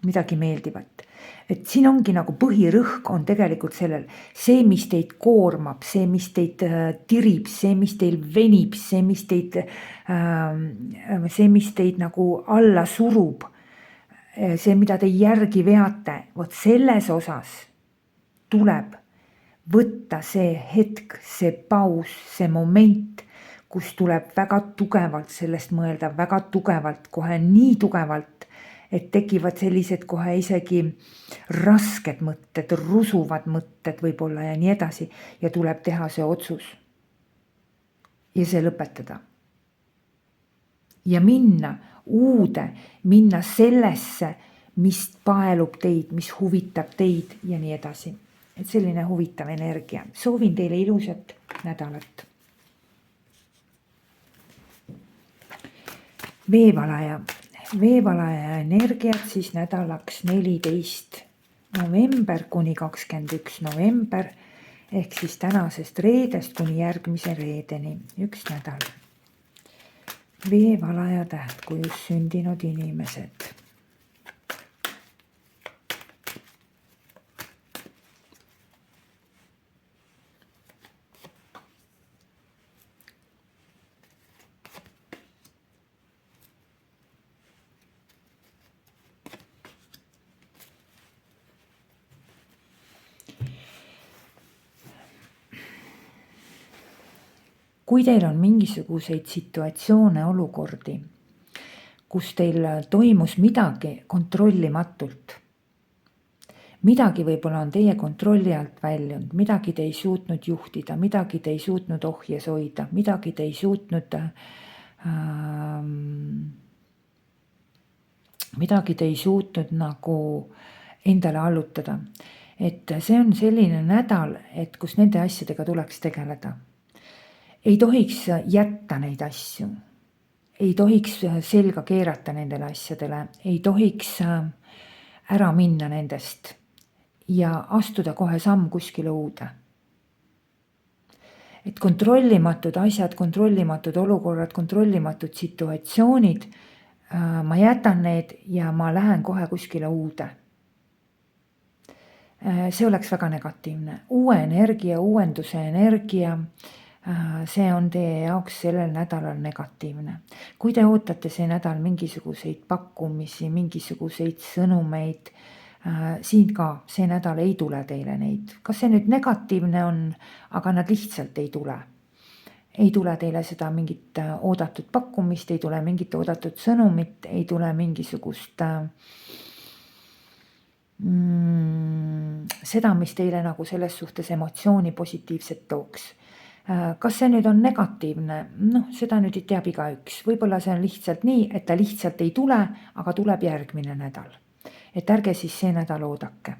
midagi meeldivat. Et siin ongi nagu põhirõhk on tegelikult sellel, see, mis teid koormab, see, mis teid tirib, see, mis teil venib, see, mis teid nagu alla surub, see, mida te järgi veate, vot selles osas tuleb võtta see hetk, see paus, see moment, kus tuleb väga tugevalt sellest mõelda, väga tugevalt, kohe nii tugevalt, et tekivad sellised kohe isegi rasked mõtted, rusuvad mõtted võib-olla ja nii edasi ja tuleb teha see otsus ja see lõpetada. Ja minna uude, minna sellesse, mis paelub teid, mis huvitab teid ja nii edasi. Et selline huvitav energia. Soovin teile ilusat nädalat. Veevalaja energiat siis nädalaks 14. november kuni 21. november ehk siis tänasest reedest kuni järgmise reedeni, üks nädal. Veevalaja tähtkujus sündinud inimesed. Kui teil on mingisuguseid situatsioone, olukordi, kus teil toimus midagi kontrollimatult, midagi võib-olla on teie kontrolli alt väljunud, midagi te ei suutnud juhtida, midagi te ei suutnud ohjes hoida, midagi te ei suutnud nagu endale allutada. Et see on selline nädal, et kus nende asjadega tuleks tegeleda. Ei tohiks jätta neid asju, ei tohiks selga keerata nendele asjadele, ei tohiks ära minna nendest ja astuda kohe samm kuskile uude. Et kontrollimatud asjad, kontrollimatud olukorrad, kontrollimatud situatsioonid, ma jätan need ja ma lähen kohe kuskile uude. See oleks väga negatiivne. Uue energia, uuenduse energia, see on teie jaoks sellel nädalal negatiivne. Kui te ootate see nädal mingisuguseid pakkumisi, mingisuguseid sõnumeid, siin ka see nädal ei tule teile neid. Kas see nüüd negatiivne on, aga nad lihtsalt ei tule. Ei tule teile seda mingit oodatud pakkumist, ei tule mingit oodatud sõnumit, ei tule mingisugust seda, mis teile nagu selles suhtes emotsiooni positiivset tooks. Kas see nüüd on negatiivne? Seda nüüd teab igaüks. Võib-olla see on lihtsalt nii, et ta lihtsalt ei tule, aga tuleb järgmine nädal. Et ärge siis see nädal oodake.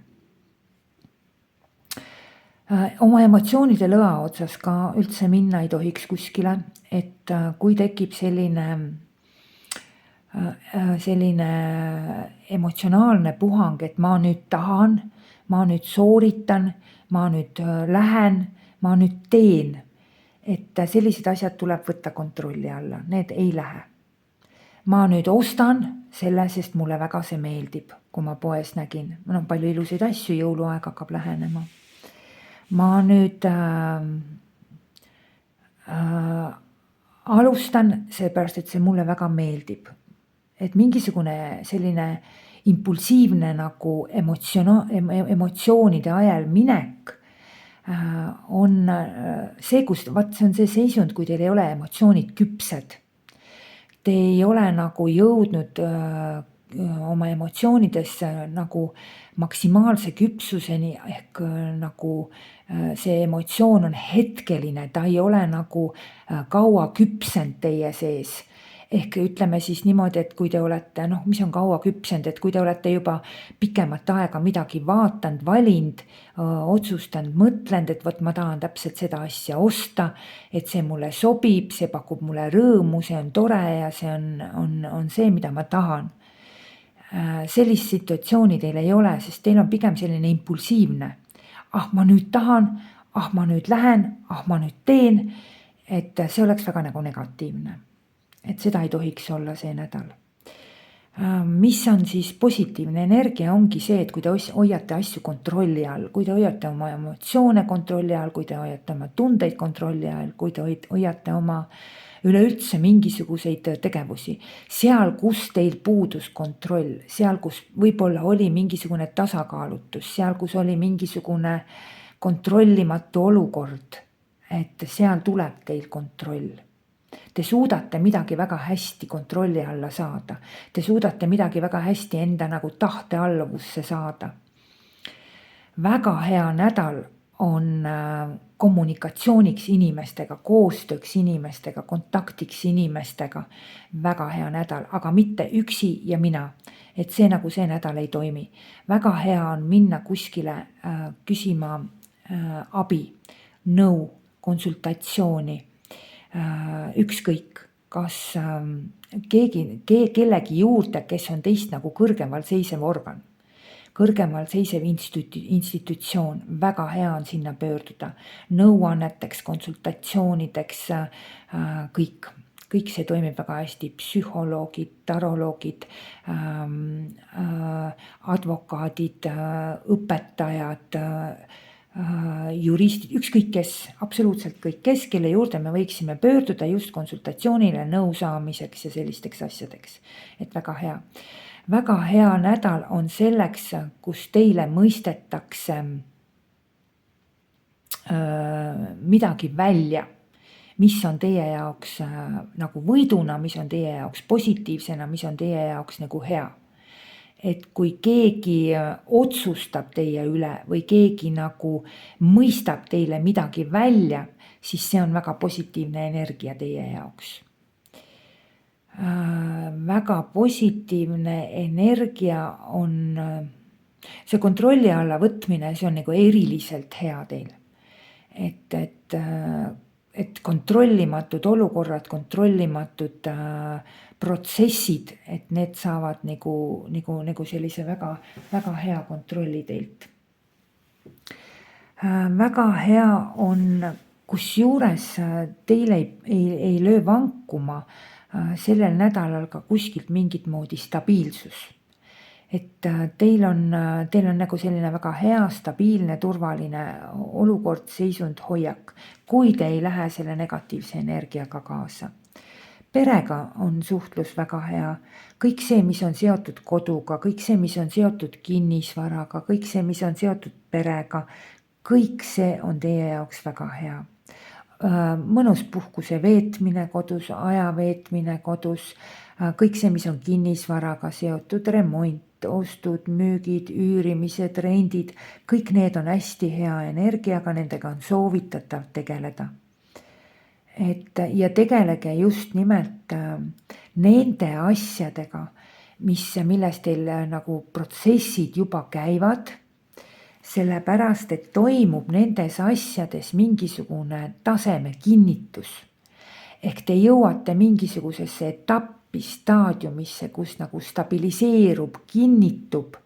Oma emotsioonide lõa otsas ka üldse minna ei tohiks kuskile, et kui tekib selline emotsionaalne puhang, et ma nüüd tahan, ma nüüd sooritan, ma nüüd lähen, ma nüüd teen. Et sellised asjad tuleb võtta kontrolli alla, need ei lähe. Ma nüüd ostan selle, sest mulle väga see meeldib, kui ma poes nägin. Palju ilusaid asju, jõuluaeg hakkab lähenema. Ma nüüd alustan seepärast, et see mulle väga meeldib. Et mingisugune selline impulsiivne nagu emotsioonide ajal minek on see, kus see on see seisund, kui teil ei ole emotsioonid küpsed. Te ei ole nagu jõudnud oma emotsioonides nagu maksimaalse küpsuseni ehk nagu see emotsioon on hetkeline, ta ei ole nagu kaua küpsend teie sees. Ehk ütleme siis niimoodi, et kui te olete, mis on kaua küpsend, et kui te olete juba pikemat aega midagi vaatanud, valinud, otsustanud, mõtlenud, et võt ma tahan täpselt seda asja osta, et see mulle sobib, see pakub mulle rõõmu, see on tore ja see on see, mida ma tahan. sellist situatsiooni teil ei ole, sest teil on pigem selline impulsiivne. Ma nüüd tahan, ma nüüd lähen, ma nüüd teen, et see oleks väga nagu negatiivne. Et seda ei tohiks olla see nädal. Mis on siis positiivne energia, ongi see, et kui te hoiate asju kontrolli all, kui te hoiate oma emotsioone kontrolli all, kui te hoiate oma tundeid kontrolli all, kui te hoiate oma üleüldse mingisuguseid tegevusi, seal, kus teil puudus kontroll, seal, kus võib-olla oli mingisugune tasakaalutus, seal, kus oli mingisugune kontrollimatu olukord, et seal tuleb teil kontroll. Te suudate midagi väga hästi kontrolli alla saada. Te suudate midagi väga hästi enda nagu tahtealluvusse saada. Väga hea nädal on kommunikatsiooniks inimestega, koostööks inimestega, kontaktiks inimestega. Väga hea nädal, aga mitte üksi ja mina. Et see nagu see nädal ei toimi. Väga hea on minna kuskile küsima abi, nõu, konsultatsiooni. Ükskõik, kas kellegi juurde, kes on teist nagu kõrgemal seisev organ, kõrgemal seisev institutsioon, väga hea on sinna pöörduda, nõuanneteks, konsultatsioonideks, kõik see toimib väga hästi, psühholoogid, taroloogid, advokaadid, õpetajad, juristid, ükskõik kes, absoluutselt kõik kes, kelle juurde me võiksime pöörduda just konsultatsioonile, nõu saamiseks ja sellisteks asjadeks. Et väga hea. Väga hea nädal on selleks, kus teile mõistetakse midagi välja, mis on teie jaoks nagu võiduna, mis on teie jaoks positiivsena, mis on teie jaoks nagu hea. Et kui keegi otsustab teie üle või keegi nagu mõistab teile midagi välja, siis see on väga positiivne energia teie jaoks. Väga positiivne energia on see kontrolli alla võtmine, see on nagu eriliselt hea teil. Et kontrollimatud olukorrad, kontrollimatud protsessid, et need saavad nagu sellise väga, väga hea kontrolli teilt. Väga hea on, kusjuures teil ei löö vankuma sellel nädalal ka kuskilt mingit moodi stabiilsus. Et teil on nagu selline väga hea, stabiilne, turvaline olukord, seisund, hoiak, kui te ei lähe selle negatiivse energiaga kaasa. Perega on suhtlus väga hea, kõik see, mis on seotud koduga, kõik see, mis on seotud kinnisvaraga, kõik see, mis on seotud perega, kõik see on teie jaoks väga hea. Mõnus puhkuse veetmine kodus, aja veetmine kodus, kõik see, mis on kinnisvaraga seotud, remont, ostud, müügid, üürimised, rendid, kõik need on hästi hea energiaga, nendega on soovitatav tegeleda. Ja tegelege just nimelt nende asjadega, milles teil nagu protsessid juba käivad, sellepärast, et toimub nendes asjades mingisugune taseme kinnitus. Ehk te jõuate mingisugusesse etappi, staadiumisse, kus nagu stabiliseerub, kinnitub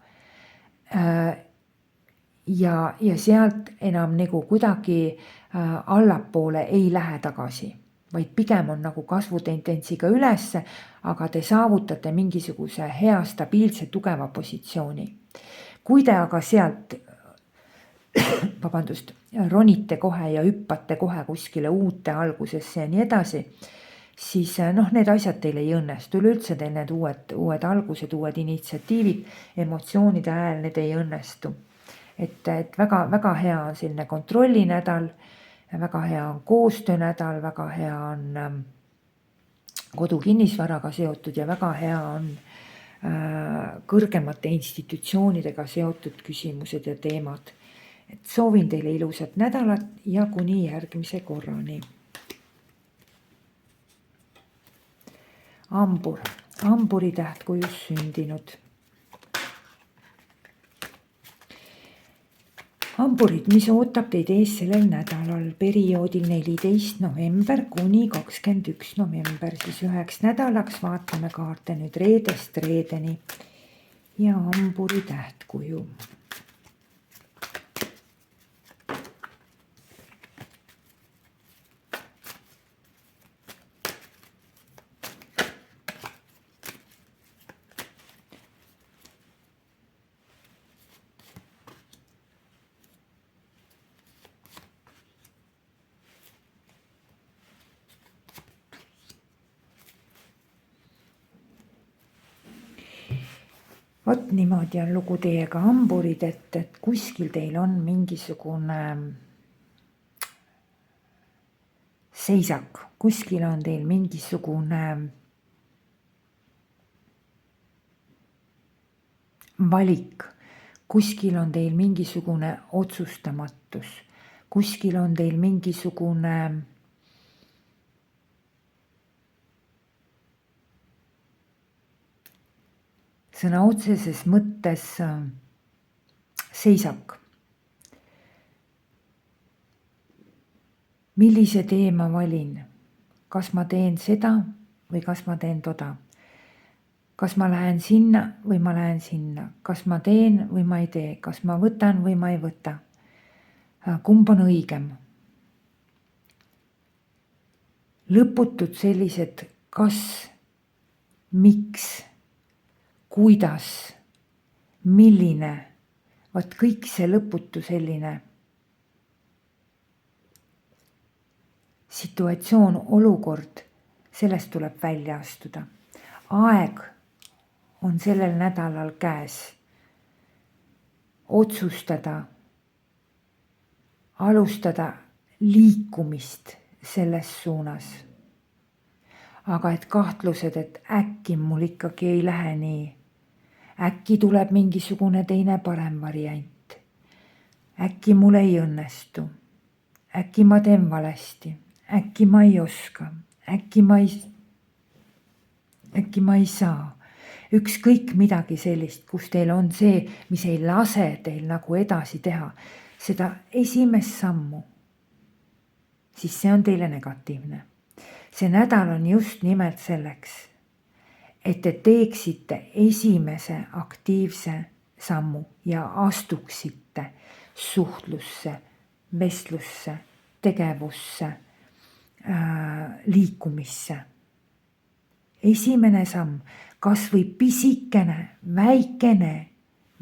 ja sealt enam nagu kuidagi allapoole ei lähe tagasi, vaid pigem on nagu kasvutendentsiga ülesse, aga te saavutate mingisuguse hea, stabiilse, tugeva positsiooni. Kui te aga sealt ronite kohe ja hüppate kohe kuskile uute algusesse ja nii edasi, siis need asjad teil ei õnnestu. Üleüldse teil need uued algused, uued initsiatiivid, emotsioonide hääl, need ei õnnestu. Et väga, väga hea on selline kontrollinädal, väga hea on koostöönädal, väga hea on kodukinnisvaraga seotud ja väga hea on kõrgemate institutsioonidega seotud küsimused ja teemad. Et soovin teile ilusat nädalat ja kuni järgmise korrani. Ambur, amburi tähtkujus sündinud. Amburid, mis ootab teid ees sellel nädalal, perioodil 14 november kuni 21 november, siis 1 nädalaks vaatame kaarte nüüd reedest reedeni. ja hamburi tähtkuju. Vot niimoodi on lugu teiega, hamburid, et kuskil teil on mingisugune seisak, kuskil on teil mingisugune valik, kuskil on teil mingisugune otsustamatus, kuskil on teil mingisugune sõna otseses mõttes seisak. Millise tee ma valin? Kas ma teen seda või kas ma teen toda? Kas ma lähen sinna või ma lähen sinna? Kas ma teen või ma ei tee? Kas ma võtan või ma ei võta? Kumb on õigem? Lõputud sellised kas, miks, kuidas, milline, vot kõik see lõputu selline situatsioon, olukord, sellest tuleb välja astuda. Aeg on sellel nädalal käes otsustada, alustada liikumist selles suunas. Aga et kahtlused, et äkki mul ikkagi ei lähe nii, äkki tuleb mingisugune teine parem variant, äkki mul ei õnnestu, äkki ma teen valesti, äkki ma ei oska, äkki ma ei saa. Ükskõik midagi sellist, kus teil on see, mis ei lase teil nagu edasi teha, seda esimest sammu, siis see on teile negatiivne. See nädal on just nimelt selleks, et te teeksite esimese aktiivse sammu ja astuksite suhtlusse, vestlusse, tegevusse, liikumisse. Esimene samm, kas või pisikene,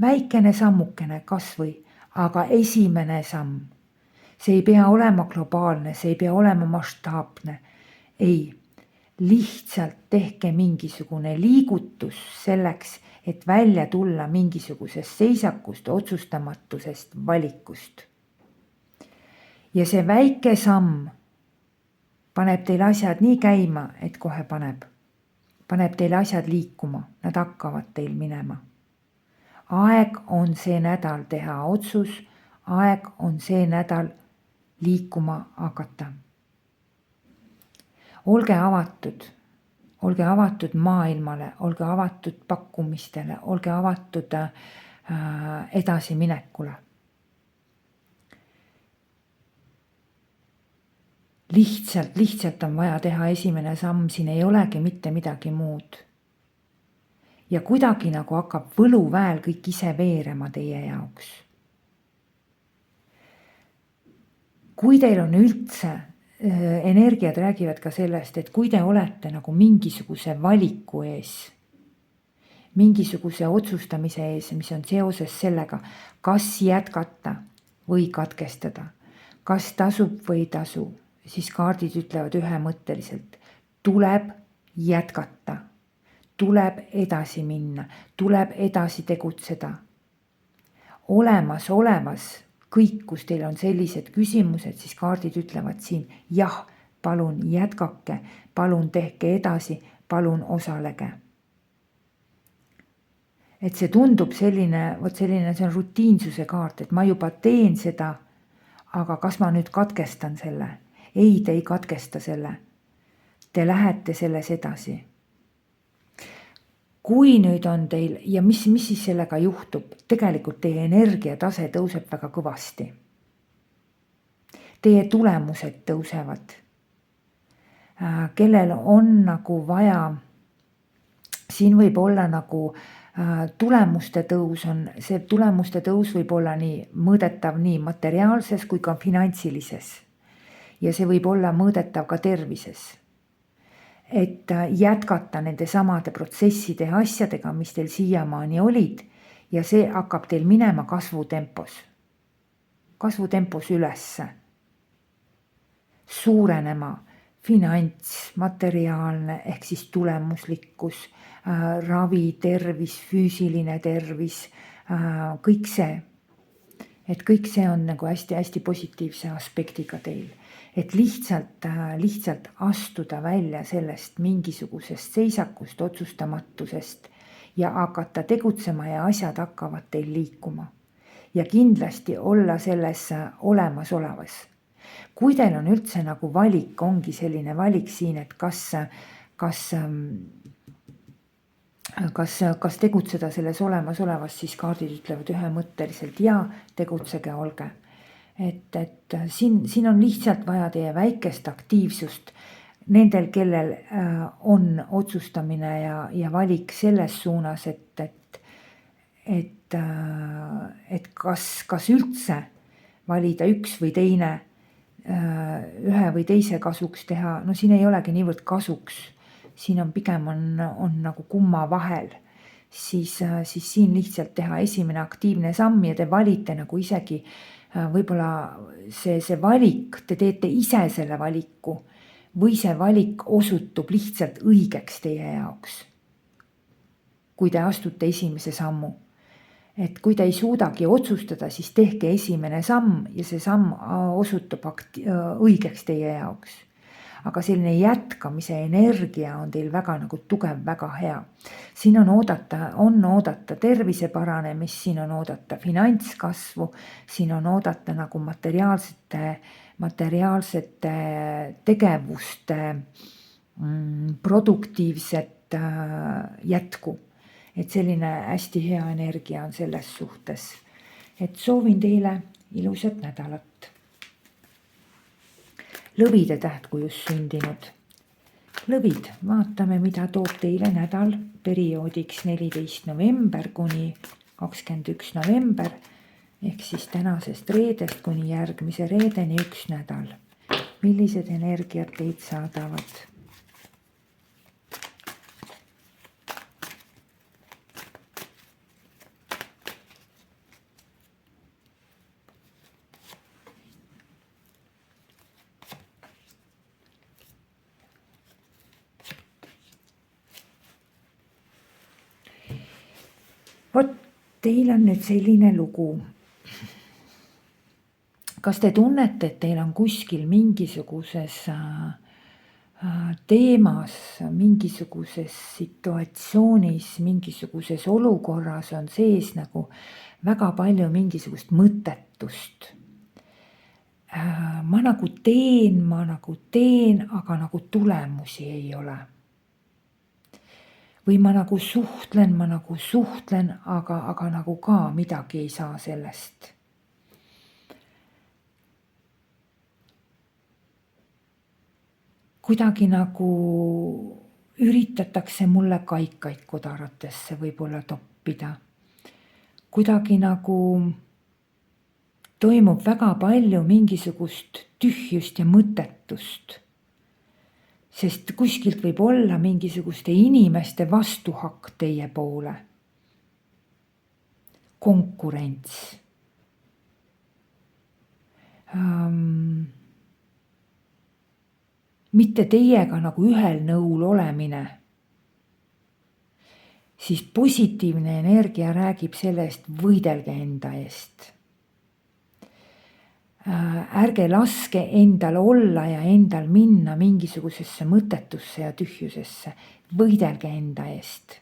väikene sammukene kas või, aga esimene samm. See ei pea olema globaalne, see ei pea olema mastaapne. Ei, lihtsalt tehke mingisugune liigutus selleks, et välja tulla mingisugusest seisakust, otsustamatusest, valikust. Ja see väike samm paneb teil asjad nii käima, et kohe paneb teil asjad liikuma, nad hakkavad teil minema. Aeg on see nädal teha otsus, aeg on see nädal liikuma hakata. Olge avatud maailmale, olge avatud pakkumistele, olge avatud edasiminekule. Lihtsalt on vaja teha esimene samm, siin ei olegi mitte midagi muud. Ja kuidagi nagu hakkab võluväel kõik ise veerema teie jaoks. Kui teil on üldse, energiad räägivad ka sellest, et kui te olete nagu mingisuguse valiku ees, mingisuguse otsustamise ees, mis on seoses sellega, kas jätkata või katkestada, kas tasub või ei tasu, siis kaardid ütlevad ühemõtteliselt, tuleb jätkata, tuleb edasi minna, tuleb edasi tegutseda. Olemas kõik, kus teil on sellised küsimused, siis kaardid ütlevad siin, jah, palun jätkake, palun tehke edasi, palun osalege. Et see tundub selline, see on rutiinsuse kaart, et ma juba teen seda, aga kas ma nüüd katkestan selle? Ei, te ei katkesta selle. Te lähete selles edasi. Kui nüüd on teil, ja mis siis sellega juhtub, tegelikult teie energiatase tõuseb väga kõvasti. Teie tulemused tõusevad. Kellel on nagu vaja, siin võib olla nagu tulemuste tõus on, see tulemuste tõus võib olla nii mõõdetav nii materiaalses kui ka finantsilises. Ja see võib olla mõõdetav ka tervises. Et jätkata nende samade protsesside ja asjadega, mis teil siiamaani olid ja see hakkab teil minema kasvutempos ülesse. Suurenema finants, materiaalne ehk siis tulemuslikkus, ravi, tervis, füüsiline tervis, kõik see. Et kõik see on nagu hästi-hästi positiivse aspektiga teil. Et lihtsalt astuda välja sellest mingisugusest seisakust, otsustamatusest ja hakata tegutsema ja asjad hakkavad teil liikuma. Ja kindlasti olla selles olemasolevas. Kui teil on üldse nagu valik, ongi selline valik siin, et kas tegutseda selles olemasolevas, siis kaardid ütlevad ühemõtteliselt ja tegutsege, olge. Et siin on lihtsalt vaja teie väikest aktiivsust nendel, kellel on otsustamine ja valik selles suunas, et kas üldse valida üks või teine, ühe või teise kasuks teha. No siin ei olegi niivõrd kasuks, siin on pigem on nagu kumma vahel, siis siin lihtsalt teha esimene aktiivne samm ja te valite nagu isegi võib-olla see valik, te teete ise selle valiku või see valik osutub lihtsalt õigeks teie jaoks, kui te astute esimese sammu. Et kui te ei suudagi otsustada, siis tehke esimene samm ja see samm osutub õigeks teie jaoks. Aga selline jätkamise energia on teil väga nagu tugev, väga hea. Siin on oodata tervise paranemist, siin on oodata finantskasvu, siin on oodata nagu materiaalsete tegevuste produktiivset jätku. Et selline hästi hea energia on selles suhtes. Et soovin teile ilusat nädalat. Lõvide tähtkujus sündinud. Lõvid, vaatame, mida toob teile nädal perioodiks 14. november kuni 21. november, ehk siis tänasest reedest kuni järgmise reedeni 1 nädal. Millised energiat teid saadavad? Vot, teil on nüüd selline lugu. Kas te tunnete, et teil on kuskil mingisuguses teemas, mingisuguses situatsioonis, mingisuguses olukorras on sees nagu väga palju mingisugust mõttetust? Ma nagu teen, aga nagu tulemusi ei ole. Või ma nagu suhtlen, aga nagu ka midagi ei saa sellest. Kuidagi nagu üritatakse mulle kaikaid kodaratesse võib-olla toppida. Kuidagi nagu toimub väga palju mingisugust tühjust ja mõttetust. Sest kuskilt võib olla mingisuguste inimeste vastuhakk teie poole. Konkurents. Mitte teiega nagu ühel nõul olemine. Siis positiivne energia räägib sellest, võidelge enda eest. Ärge laske endal olla ja endal minna mingisugusesse mõttetusse ja tühjusesse. Võidelge enda eest.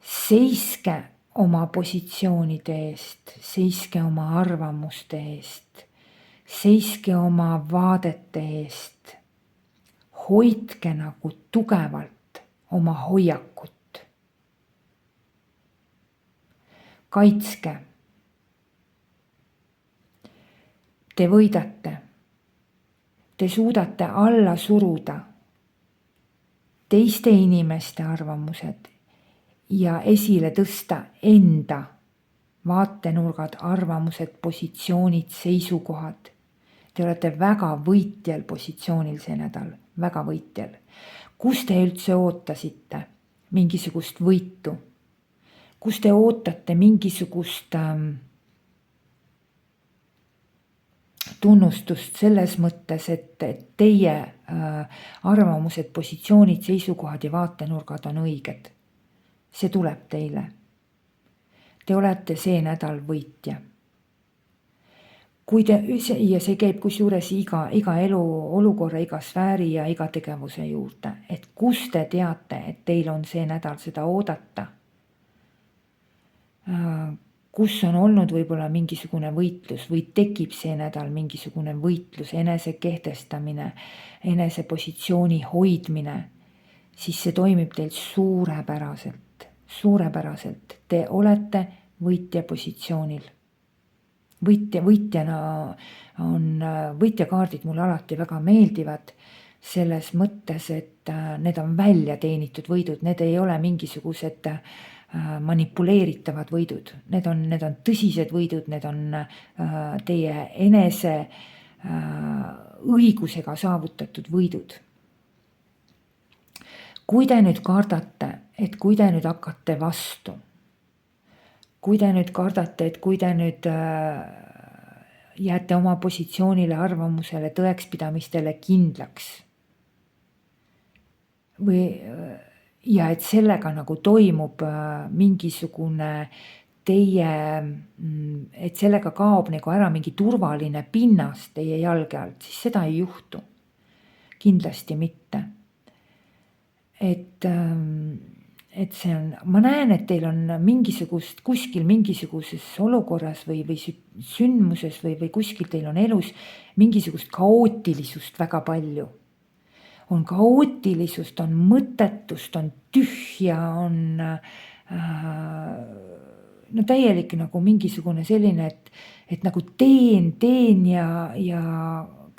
Seiske oma positsioonide eest, seiske oma arvamuste eest, seiske oma vaadete eest. Hoidke nagu tugevalt oma hoiakut. Kaitske. Te võidate. Te suudate alla suruda teiste inimeste arvamused ja esile tõsta enda vaatenurgad, arvamused, positsioonid, seisukohad. Te olete väga võitjal positsioonil see nädal, väga võitjal. Kus te üldse ootasite mingisugust võitu? Kus te ootate mingisugust tunnustust selles mõttes, et teie arvamused, positsioonid, seisukohad ja vaatenurgad on õiged? See tuleb teile. Te olete see nädal võitja. Ja see käib kusjuures iga elu olukorra, iga sfääri ja iga tegevuse juurde. Et kus te teate, et teil on see nädal seda oodata? Kus on olnud võib-olla mingisugune võitlus või tekib see nädal mingisugune võitlus, enese kehtestamine, enese positsiooni hoidmine, siis see toimib teil suurepäraselt. Te olete võitja positsioonil. Võitjana on võitjakaardid mulle alati väga meeldivad selles mõttes, et need on välja teenitud võidud, need ei ole mingisugused manipuleeritavad võidud, need on tõsised võidud, need on teie enese õigusega saavutatud võidud. Kui te nüüd kardate, et kui te nüüd hakkate vastu, kui te nüüd kardate, et kui te nüüd jääte oma positsioonile, arvamusele, tõekspidamistele kindlaks ja et sellega nagu toimub mingisugune et sellega kaob nagu ära mingi turvaline pinnas teie jalge alt, siis seda ei juhtu. Kindlasti mitte. Et see on, ma näen, et teil on kuskil mingisuguses olukorras või sündmuses või kuskil teil on elus mingisugust kaootilisust väga palju. On kaootilisust, on mõttetust, on tühja, on täielik nagu mingisugune selline, et nagu teen ja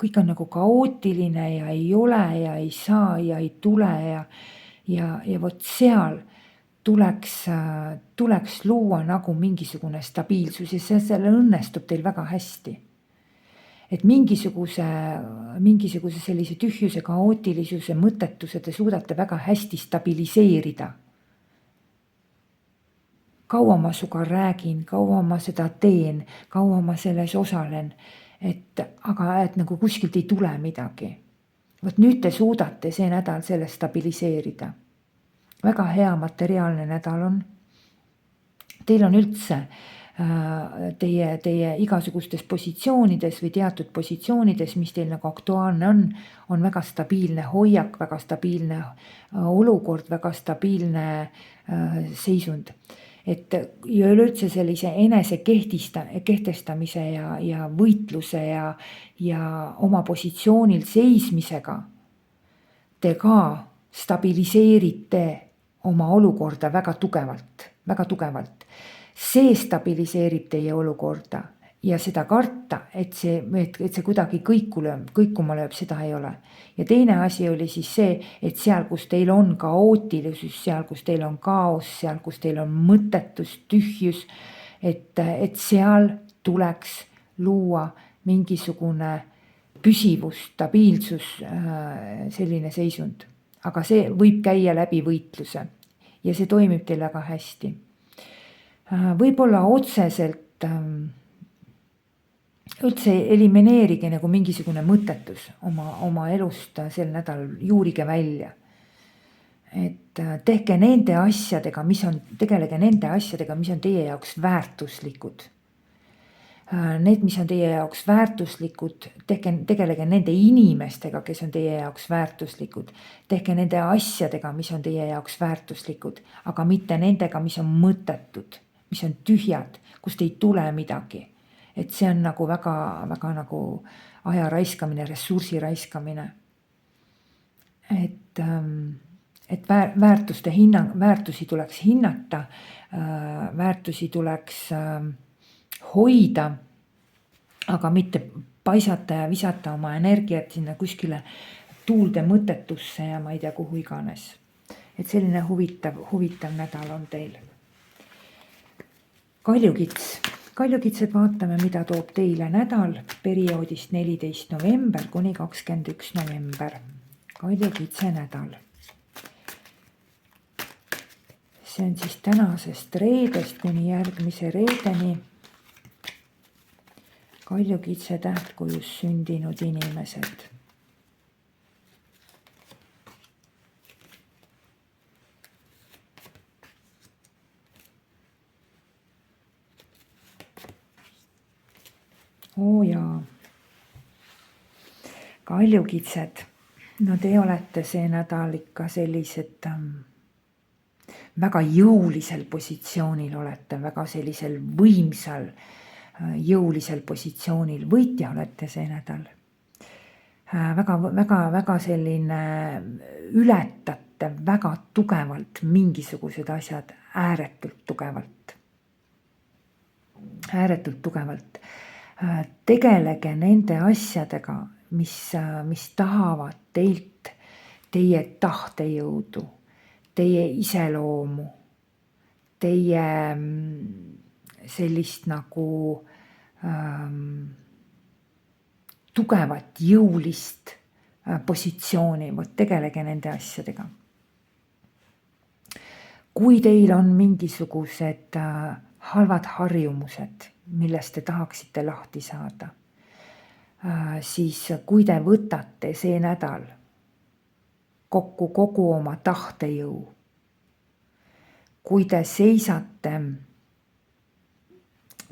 kõik on nagu kaootiline ja ei ole ja ei saa ja ei tule ja vot seal tuleks luua nagu mingisugune stabiilsus ja seal õnnestub teil väga hästi. Et mingisuguse sellise tühjuse, kaootilisuse, mõttetuse te suudate väga hästi stabiliseerida. Kaua ma suga räägin, kaua ma seda teen, kaua ma selles osalen, aga nagu kuskilt ei tule midagi. Vot nüüd te suudate see nädal selle stabiliseerida. Väga hea materiaalne nädal on. Teil on üldse teie igasugustes positsioonides või teatud positsioonides, mis teil nagu aktuaalne on väga stabiilne hoiak, väga stabiilne olukord, väga stabiilne seisund. Et ja üleüldse sellise enese kehtestamise ja võitluse ja oma positsioonil seismisega te ka stabiliseerite oma olukorda väga tugevalt. See stabiliseerib teie olukorda ja seda karta, et see kuidagi kõikuma lööb, seda ei ole. Ja teine asi oli siis see, et seal, kus teil on kaootilisus, seal, kus teil on kaos, seal, kus teil on mõttetus, tühjus, et seal tuleks luua mingisugune püsivus, stabiilsus, selline seisund. Aga see võib käia läbi võitluse ja see toimib teil väga hästi. Võib-olla otseselt üldse elimineerige nagu mingisugune mõttetus oma elust sel nädal, juurige välja. Et tegelege nende asjadega, mis on teie jaoks väärtuslikud. Need, mis on teie jaoks väärtuslikud, tegelege nende inimestega, kes on teie jaoks väärtuslikud. Tehke nende asjadega, mis on teie jaoks väärtuslikud, aga mitte nendega, mis on mõttetud, mis on tühjad, kust ei tule midagi. Et see on nagu väga nagu aja raiskamine, ressursi raiskamine. Et väärtusi tuleks hinnata, väärtusi tuleks hoida, aga mitte paisata ja visata oma energiat sinna kuskile tuulde mõttetusse ja ma ei tea kuhu iganes. et selline huvitav nädal on teil. Kaljukitsed, vaatame, mida toob teile nädal perioodist 14. november kuni 21. november. Kaljukitse nädal. See on siis tänasest reedest kuni järgmise reedeni. Kaljukitse tähtkujus sündinud inimesed. Jaa. Kaljukitsed. No te olete see nädal ikka sellised väga jõulisel positsioonil olete, väga sellisel võimsal, jõulisel positsioonil. Võitja olete see nädal. Väga selline ületate väga tugevalt mingisugused asjad ääretult tugevalt. Tegelege nende asjadega, mis tahavad teilt teie tahtejõudu, teie iseloomu, teie sellist nagu tugevat, jõulist positsiooni. Tegelege nende asjadega. Kui teil on mingisugused halvad harjumused, millest te tahaksite lahti saada, siis kui te võtate see nädal kokku kogu oma tahtejõu, kui te seisate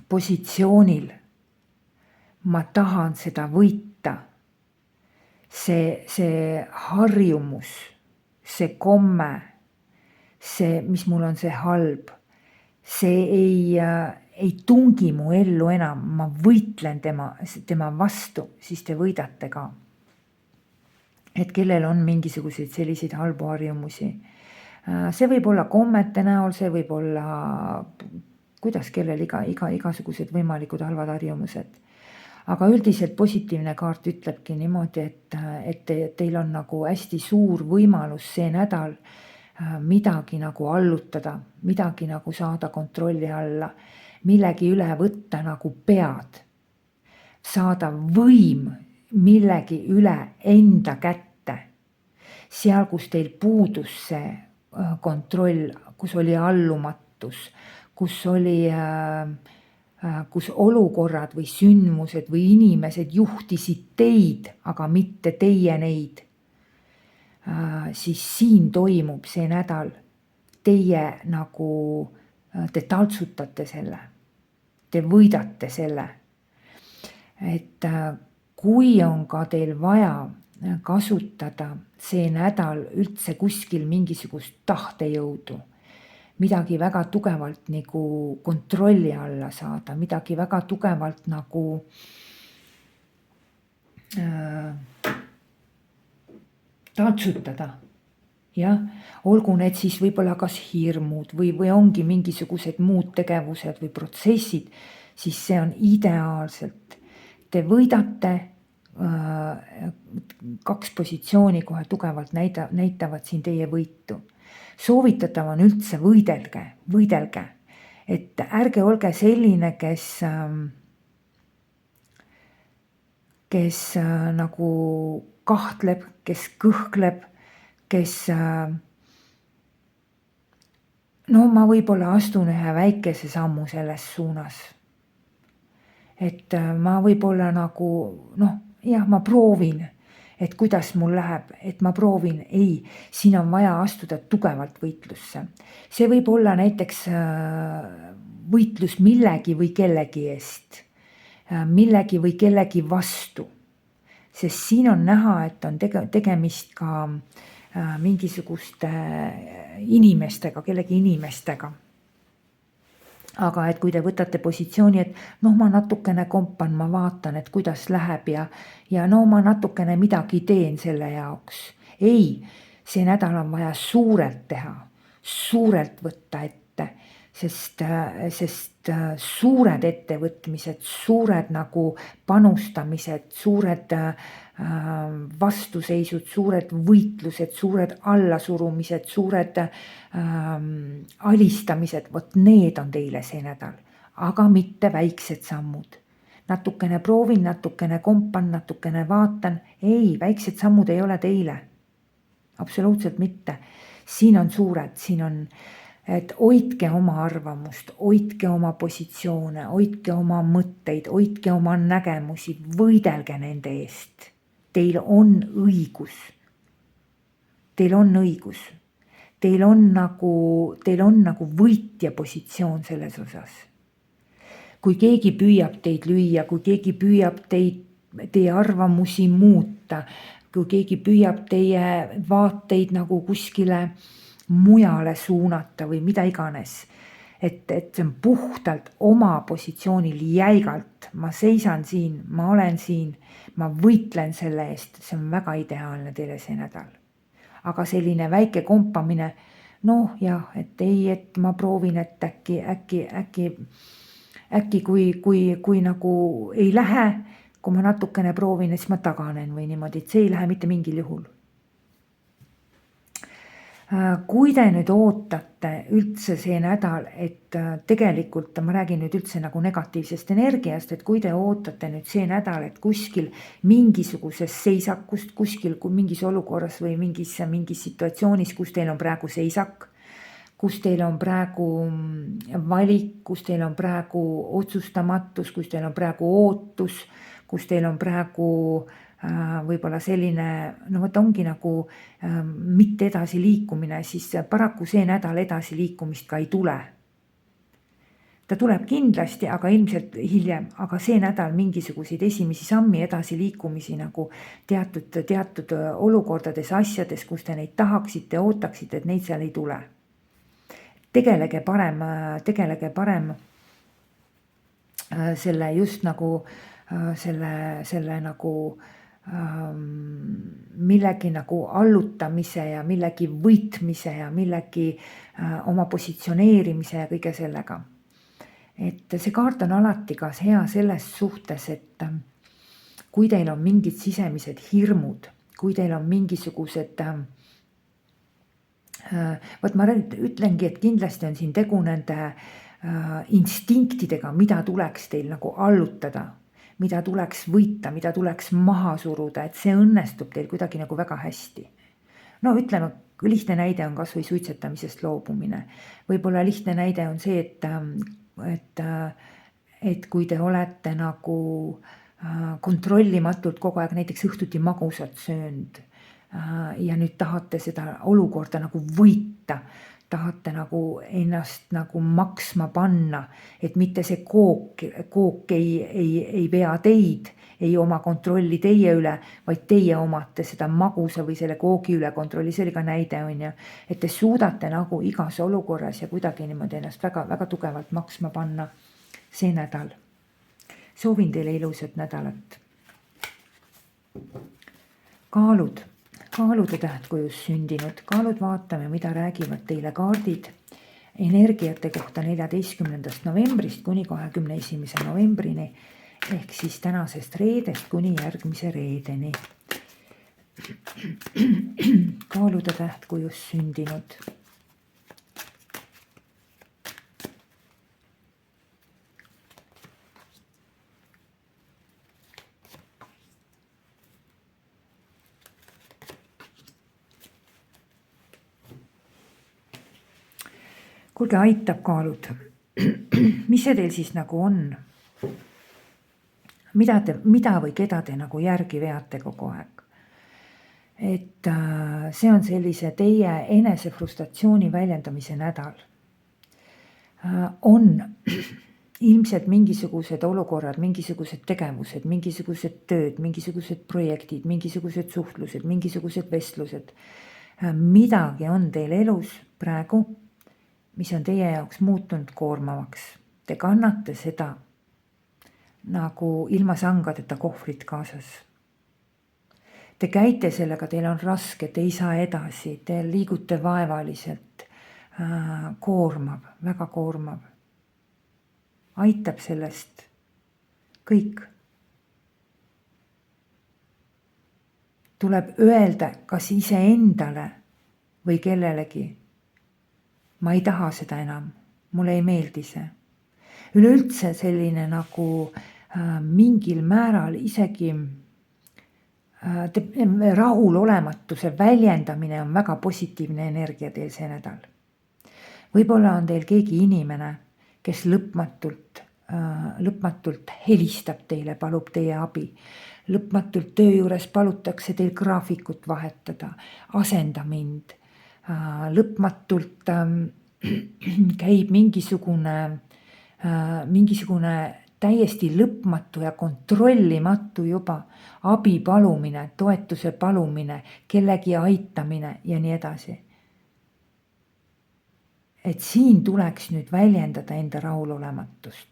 positsioonil, ma tahan seda võita, see harjumus, see komme, see, mis mul on see halb, see ei tungi mu ellu enam, ma võitlen tema vastu, siis te võidate ka. Et kellel on mingisuguseid selliseid halbu harjumusi. See võib olla kommete näol, see võib olla, kuidas kellel igasugused võimalikud halvad harjumused. Aga üldiselt positiivne kaart ütlebki niimoodi, et teil on nagu hästi suur võimalus see nädal midagi nagu allutada, midagi nagu saada kontrolli alla, millegi üle võtta nagu pead, saada võim millegi üle enda kätte. Seal, kus teil puudus see kontroll, kus oli allumatus, kus olukorrad või sündmused või inimesed juhtisid teid, aga mitte teie neid, siis siin toimub see nädal. Teie nagu, te taltsutate selle, te võidate selle. Et kui on ka teil vaja kasutada see nädal üldse kuskil mingisugust tahtejõudu, midagi väga tugevalt nagu kontrolli alla saada, midagi väga tugevalt nagu taltsutada. Jah, olgu need siis võib-olla kas hirmud või ongi mingisugused muud tegevused või protsessid, siis see on ideaalselt. Te võidate, 2 positsiooni kohe tugevalt näitavad siin teie võitu. Soovitatav on üldse võidelge, et ärge olge selline, kes nagu kahtleb, kes kõhkleb, kes ma võib-olla astun ühe väikese sammu selles suunas. Et ma võib-olla nagu, ma proovin, et kuidas mul läheb, et ma proovin. Ei, siin on vaja astuda tugevalt võitlusse. See võib olla näiteks võitlus millegi või kellegi eest, millegi või kellegi vastu. Sest siin on näha, et on tegemist ka mingisuguste inimestega, kellegi inimestega. Aga et kui te võtate positsiooni, et ma natukene kompan, ma vaatan, et kuidas läheb ja ma natukene midagi teen selle jaoks. Ei, see nädal on vaja suurelt teha, suurelt võtta ette, sest suured ettevõtmised, suured nagu panustamised, suured vastuseisud, suured võitlused, suured allasurumised, suured alistamised, vot need on teile see nädal, aga mitte väiksed sammud. Natukene proovin, natukene kompan, natukene vaatan. Ei, väiksed sammud ei ole teile. Absoluutselt mitte. Siin on suured, siin on, et hoidke oma arvamust, hoidke oma positsioone, hoidke oma mõtteid, hoidke oma nägemusi, võidelge nende eest. Teil on õigus. Teil on õigus. Teil on nagu võitja positsioon selles osas. Kui keegi püüab teid lüüa, kui keegi püüab teie arvamusi muuta, kui keegi püüab teie vaateid nagu kuskile mujale suunata või mida iganes, et see on puhtalt oma positsioonil jäigalt. Ma seisan siin, ma olen siin, ma võitlen selle eest, see on väga ideaalne teile see nädal. Aga selline väike kompamine, noh jah, et ei, et ma proovin, et äkki kui nagu ei lähe, kui ma natukene proovin, siis ma taganen või niimoodi, et see ei lähe mitte mingil juhul. Kui te nüüd ootate üldse see nädal, et tegelikult ma räägin nüüd üldse nagu negatiivsest energiast, et kui te ootate nüüd see nädal, et kuskil mingisugusest seisakust, kuskil mingis olukorras või mingis situatsioonis, kus teil on praegu seisak, kus teil on praegu valik, kus teil on praegu otsustamatus, kus teil on praegu ootus, kus teil on praegu võib-olla selline, no vot ongi nagu mitte edasi liikumine, siis paraku see nädal edasi liikumist ka ei tule. Ta tuleb kindlasti, aga ilmselt hiljem, aga see nädal mingisuguseid esimesi sammi edasi liikumisi nagu teatud olukordades, asjades, kus te neid tahaksite, ootaksite, et neid seal ei tule. Tegelege parem selle just nagu selle nagu millegi nagu allutamise ja millegi võitmise ja millegi oma positsioneerimise ja kõige sellega. Et see kaart on alati ka hea selles suhtes, et kui teil on mingid sisemised hirmud, kui teil on mingisugused, vot ma ütlengi, et kindlasti on siin tegu nende instinktidega, mida tuleks teil nagu allutada, mida tuleks võita, mida tuleks maha suruda, et see õnnestub teil kuidagi nagu väga hästi. No ütleme, lihtne näide on kas või suitsetamisest loobumine. Võib-olla lihtne näide on see, et kui te olete nagu kontrollimatult kogu aeg näiteks õhtuti magusat söönud ja nüüd tahate seda olukorda nagu võita, tahate nagu ennast nagu maksma panna, et mitte see kook ei vea teid, ei oma kontrolli teie üle, vaid teie omate seda magusa või selle koogi üle kontrolli, see oli ka näide on ju, et te suudate nagu igas olukorras ja kuidagi niimoodi ennast väga, väga tugevalt maksma panna see nädal. Soovin teile ilusat nädalat. Kaalude tähtkujus sündinud. Kaalud vaatame, mida räägivad teile kaardid energiate kohta 14. novembrist kuni 21. novembrini ehk siis tänasest reedest kuni järgmise reedeni. Kaalude tähtkujus sündinud. Kuulge, aitab kaalud. Mis see teil siis nagu on? Mida või keda te nagu järgi veate kogu aeg? Et see on sellise teie enese frustratsiooni väljendamise nädal. On ilmselt mingisugused olukorrad, mingisugused tegevused, mingisugused tööd, mingisugused projektid, mingisugused suhtlused, mingisugused vestlused. Midagi on teil elus praegu, mis on teie jaoks muutunud koormavaks. Te kannate seda nagu ilma sangadeta kohvrit kaasas. Te käite sellega, teil on raske, te ei saa edasi, te liigute vaevaliselt. koormav, väga koormav. Aitab sellest kõik. Tuleb öelda kas iseendale või kellelegi, ma ei taha seda enam, mulle ei meeldi see. Üleüldse selline nagu mingil määral isegi rahulolematuse väljendamine on väga positiivne energia teil see nädal. Võib-olla on teil keegi inimene, kes lõpmatult helistab teile, palub teie abi. Lõpmatult töö juures palutakse teil graafikut vahetada, asenda mind. Lõpmatult käib mingisugune täiesti lõpmatu ja kontrollimatu juba abi palumine, toetuse palumine, kellegi aitamine ja nii edasi. Et siin tuleks nüüd väljendada enda rahulolematust.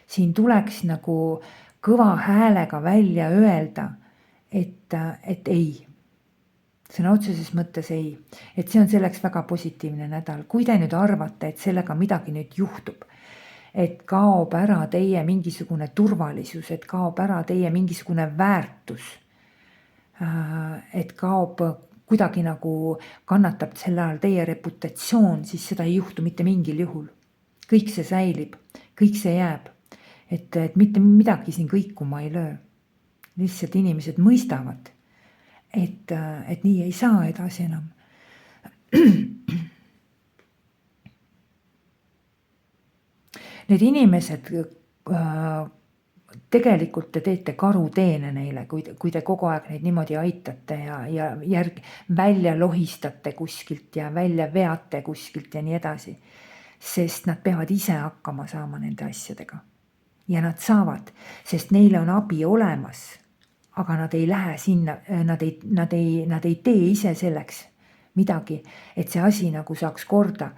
Siin tuleks nagu kõva häälega välja öelda, et ei. Sõna otseses mõttes ei. Et see on selleks väga positiivne nädal. Kui te nüüd arvate, et sellega midagi nüüd juhtub, et kaob ära teie mingisugune turvalisus, et kaob ära teie mingisugune väärtus, et kaob kuidagi nagu kannatab selle ajal teie reputatsioon, siis seda ei juhtu mitte mingil juhul. Kõik see säilib, kõik see jääb, et mitte midagi siin kõikuma ei löö. Lihtsalt inimesed mõistavad, et nii ei saa edasi enam. Need inimesed, tegelikult te teete karuteene neile, kui te kogu aeg neid niimoodi aitate ja välja lohistate kuskilt ja välja veate kuskilt ja nii edasi. Sest nad peavad ise hakkama saama nende asjadega. Ja nad saavad, sest neile on abi olemas, aga nad ei lähe sinna, nad ei tee ise selleks midagi, et see asi nagu saaks korda.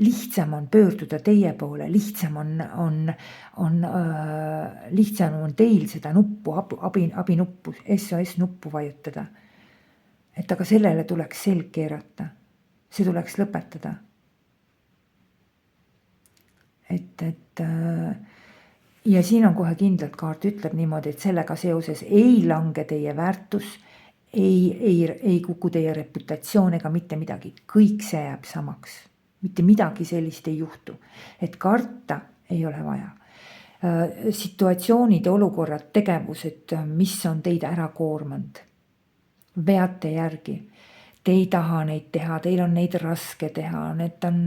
Lihtsam on pöörduda teie poole, lihtsam on teil seda nuppu, abinuppu, SOS nuppu vajutada. Et aga sellele tuleks selg keerata, see tuleks lõpetada. Ja siin on kohe kindlalt kaart ütleb niimoodi, et sellega seoses ei lange teie väärtus, ei kuku teie reputatsioon ega mitte midagi. Kõik see jääb samaks. Mitte midagi sellist ei juhtu. Et karta ei ole vaja. Situatsioonid, olukorrad, tegevused, mis on teid ära koormanud. Veate järgi. Te ei taha neid teha, teil on neid raske teha. Need on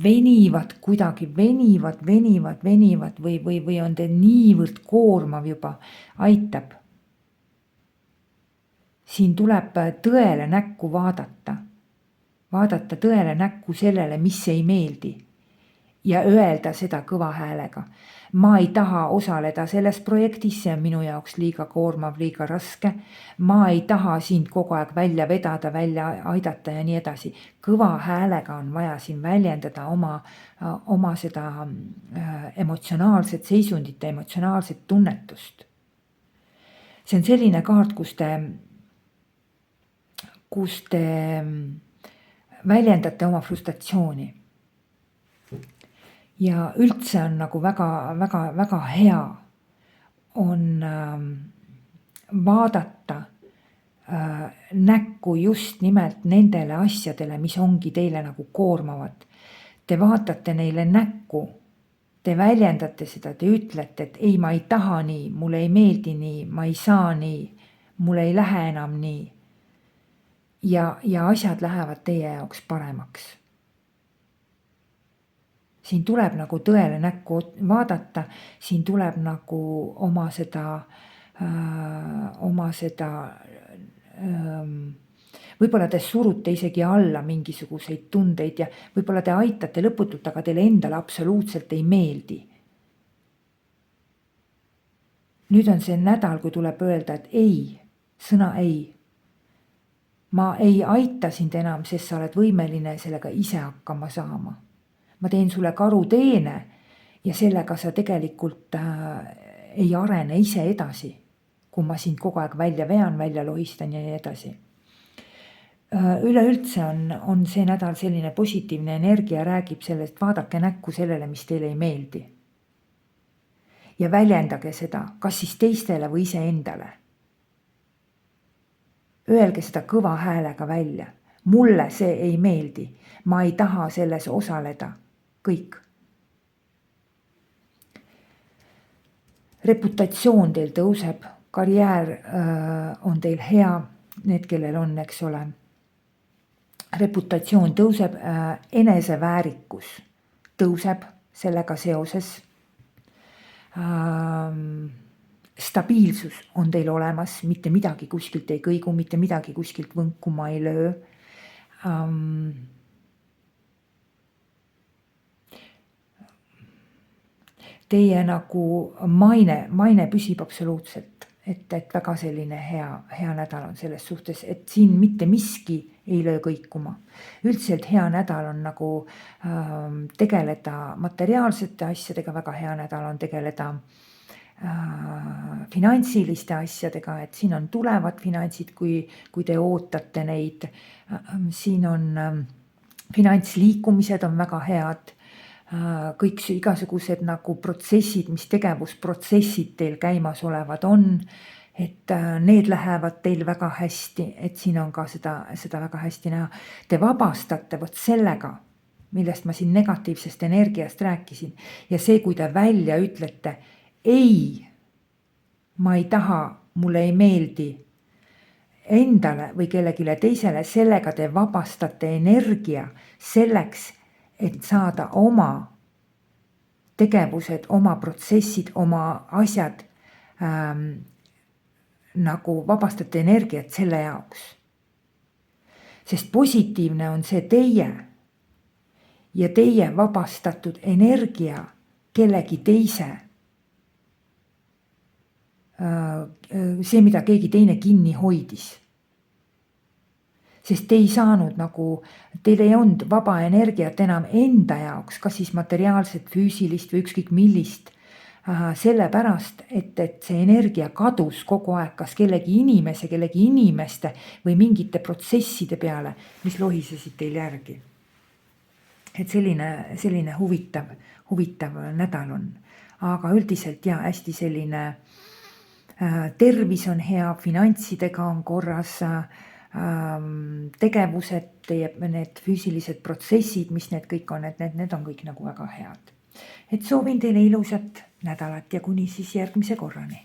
venivad kuidagi, venivad või on teil niivõrd koormav juba. Aitab. Siin tuleb tõele näkku vaadata. Vaadata tõele näkku sellele, mis ei meeldi. Ja öelda seda kõva häälega. Ma ei taha osaleda selles projektis, see on minu jaoks liiga koormav, liiga raske. Ma ei taha sind kogu aeg välja vedada, välja aidata ja nii edasi. Kõva häälega on vaja siin väljendada oma seda emotsionaalset seisundit, emotsionaalset tunnetust. See on selline kaart, kus te väljendate oma frustratsiooni. Ja üldse on nagu väga hea on vaadata näkku just nimelt nendele asjadele, mis ongi teile nagu koormavad. Te vaatate neile näkku, te väljendate seda, te ütlete, et ei, ma ei taha nii, mulle ei meeldi nii, ma ei saa nii, mulle ei lähe enam nii. Ja asjad lähevad teie jaoks paremaks. Siin tuleb nagu tõele näkku vaadata, siin tuleb nagu oma seda võib-olla te surute isegi alla mingisuguseid tundeid ja võib-olla te aitate lõputult, aga teile endale absoluutselt ei meeldi. Nüüd on see nädal, kui tuleb öelda, et ei, sõna ei. Ma ei aita sind enam, sest sa oled võimeline sellega ise hakkama saama. Ma teen sulle karuteene ja sellega sa tegelikult ei arene ise edasi, kui ma sind kogu aeg välja vean, välja lohistan ja nii edasi. Üleüldse on see nädal selline positiivne energia, räägib sellest, vaadake näkku sellele, mis teile ei meeldi. Ja väljendage seda, kas siis teistele või iseendale. Öelge seda kõva häälega välja. Mulle see ei meeldi. Ma ei taha selles osaleda. Kõik. Reputatsioon teil tõuseb, karjäär on teil hea, need, kellel on, eks ole. Reputatsioon tõuseb, eneseväärikus tõuseb sellega seoses. Stabiilsus on teil olemas, mitte midagi kuskilt ei kõigu, mitte midagi kuskilt võnkuma ei löö. Teie nagu maine püsib absoluutselt, et väga selline hea nädal on selles suhtes, et siin mitte miski ei löö kõikuma. Üldiselt hea nädal on nagu tegeleda materiaalsete asjadega, väga hea nädal on tegeleda finantsiliste asjadega, et siin on tulevad finantsid, kui te ootate neid. Siin on finantsliikumised on väga head. Kõik igasugused nagu protsessid, mis tegevusprotsessid teil käimas olevad on, et need lähevad teil väga hästi, et siin on ka seda väga hästi näha. Te vabastate vot sellega, millest ma siin negatiivsest energiast rääkisin, ja see, kui te välja ütlete, ei, ma ei taha, mulle ei meeldi endale või kellegile teisele, sellega te vabastate energia selleks, et saada oma tegevused, oma protsessid, oma asjad nagu vabastate energiat selle jaoks. Sest positiivne on see teie ja teie vabastatud energia kellegi teise. See, mida keegi teine kinni hoidis. Sest te ei saanud nagu, teil ei olnud vaba energiat enam enda jaoks, kas siis materiaalset, füüsilist või ükskõik millist. Sellepärast, et see energia kadus kogu aeg, kas kellegi inimeste või mingite protsesside peale, mis lohisesid teil järgi. Et selline huvitav nädal on. Aga üldiselt hästi selline tervis on hea, finantsidega on korras, tegevused, need füüsilised protsessid, mis need kõik on, et need on kõik nagu väga head. Et soovin teile ilusat nädalat ja kuni siis järgmise korrani.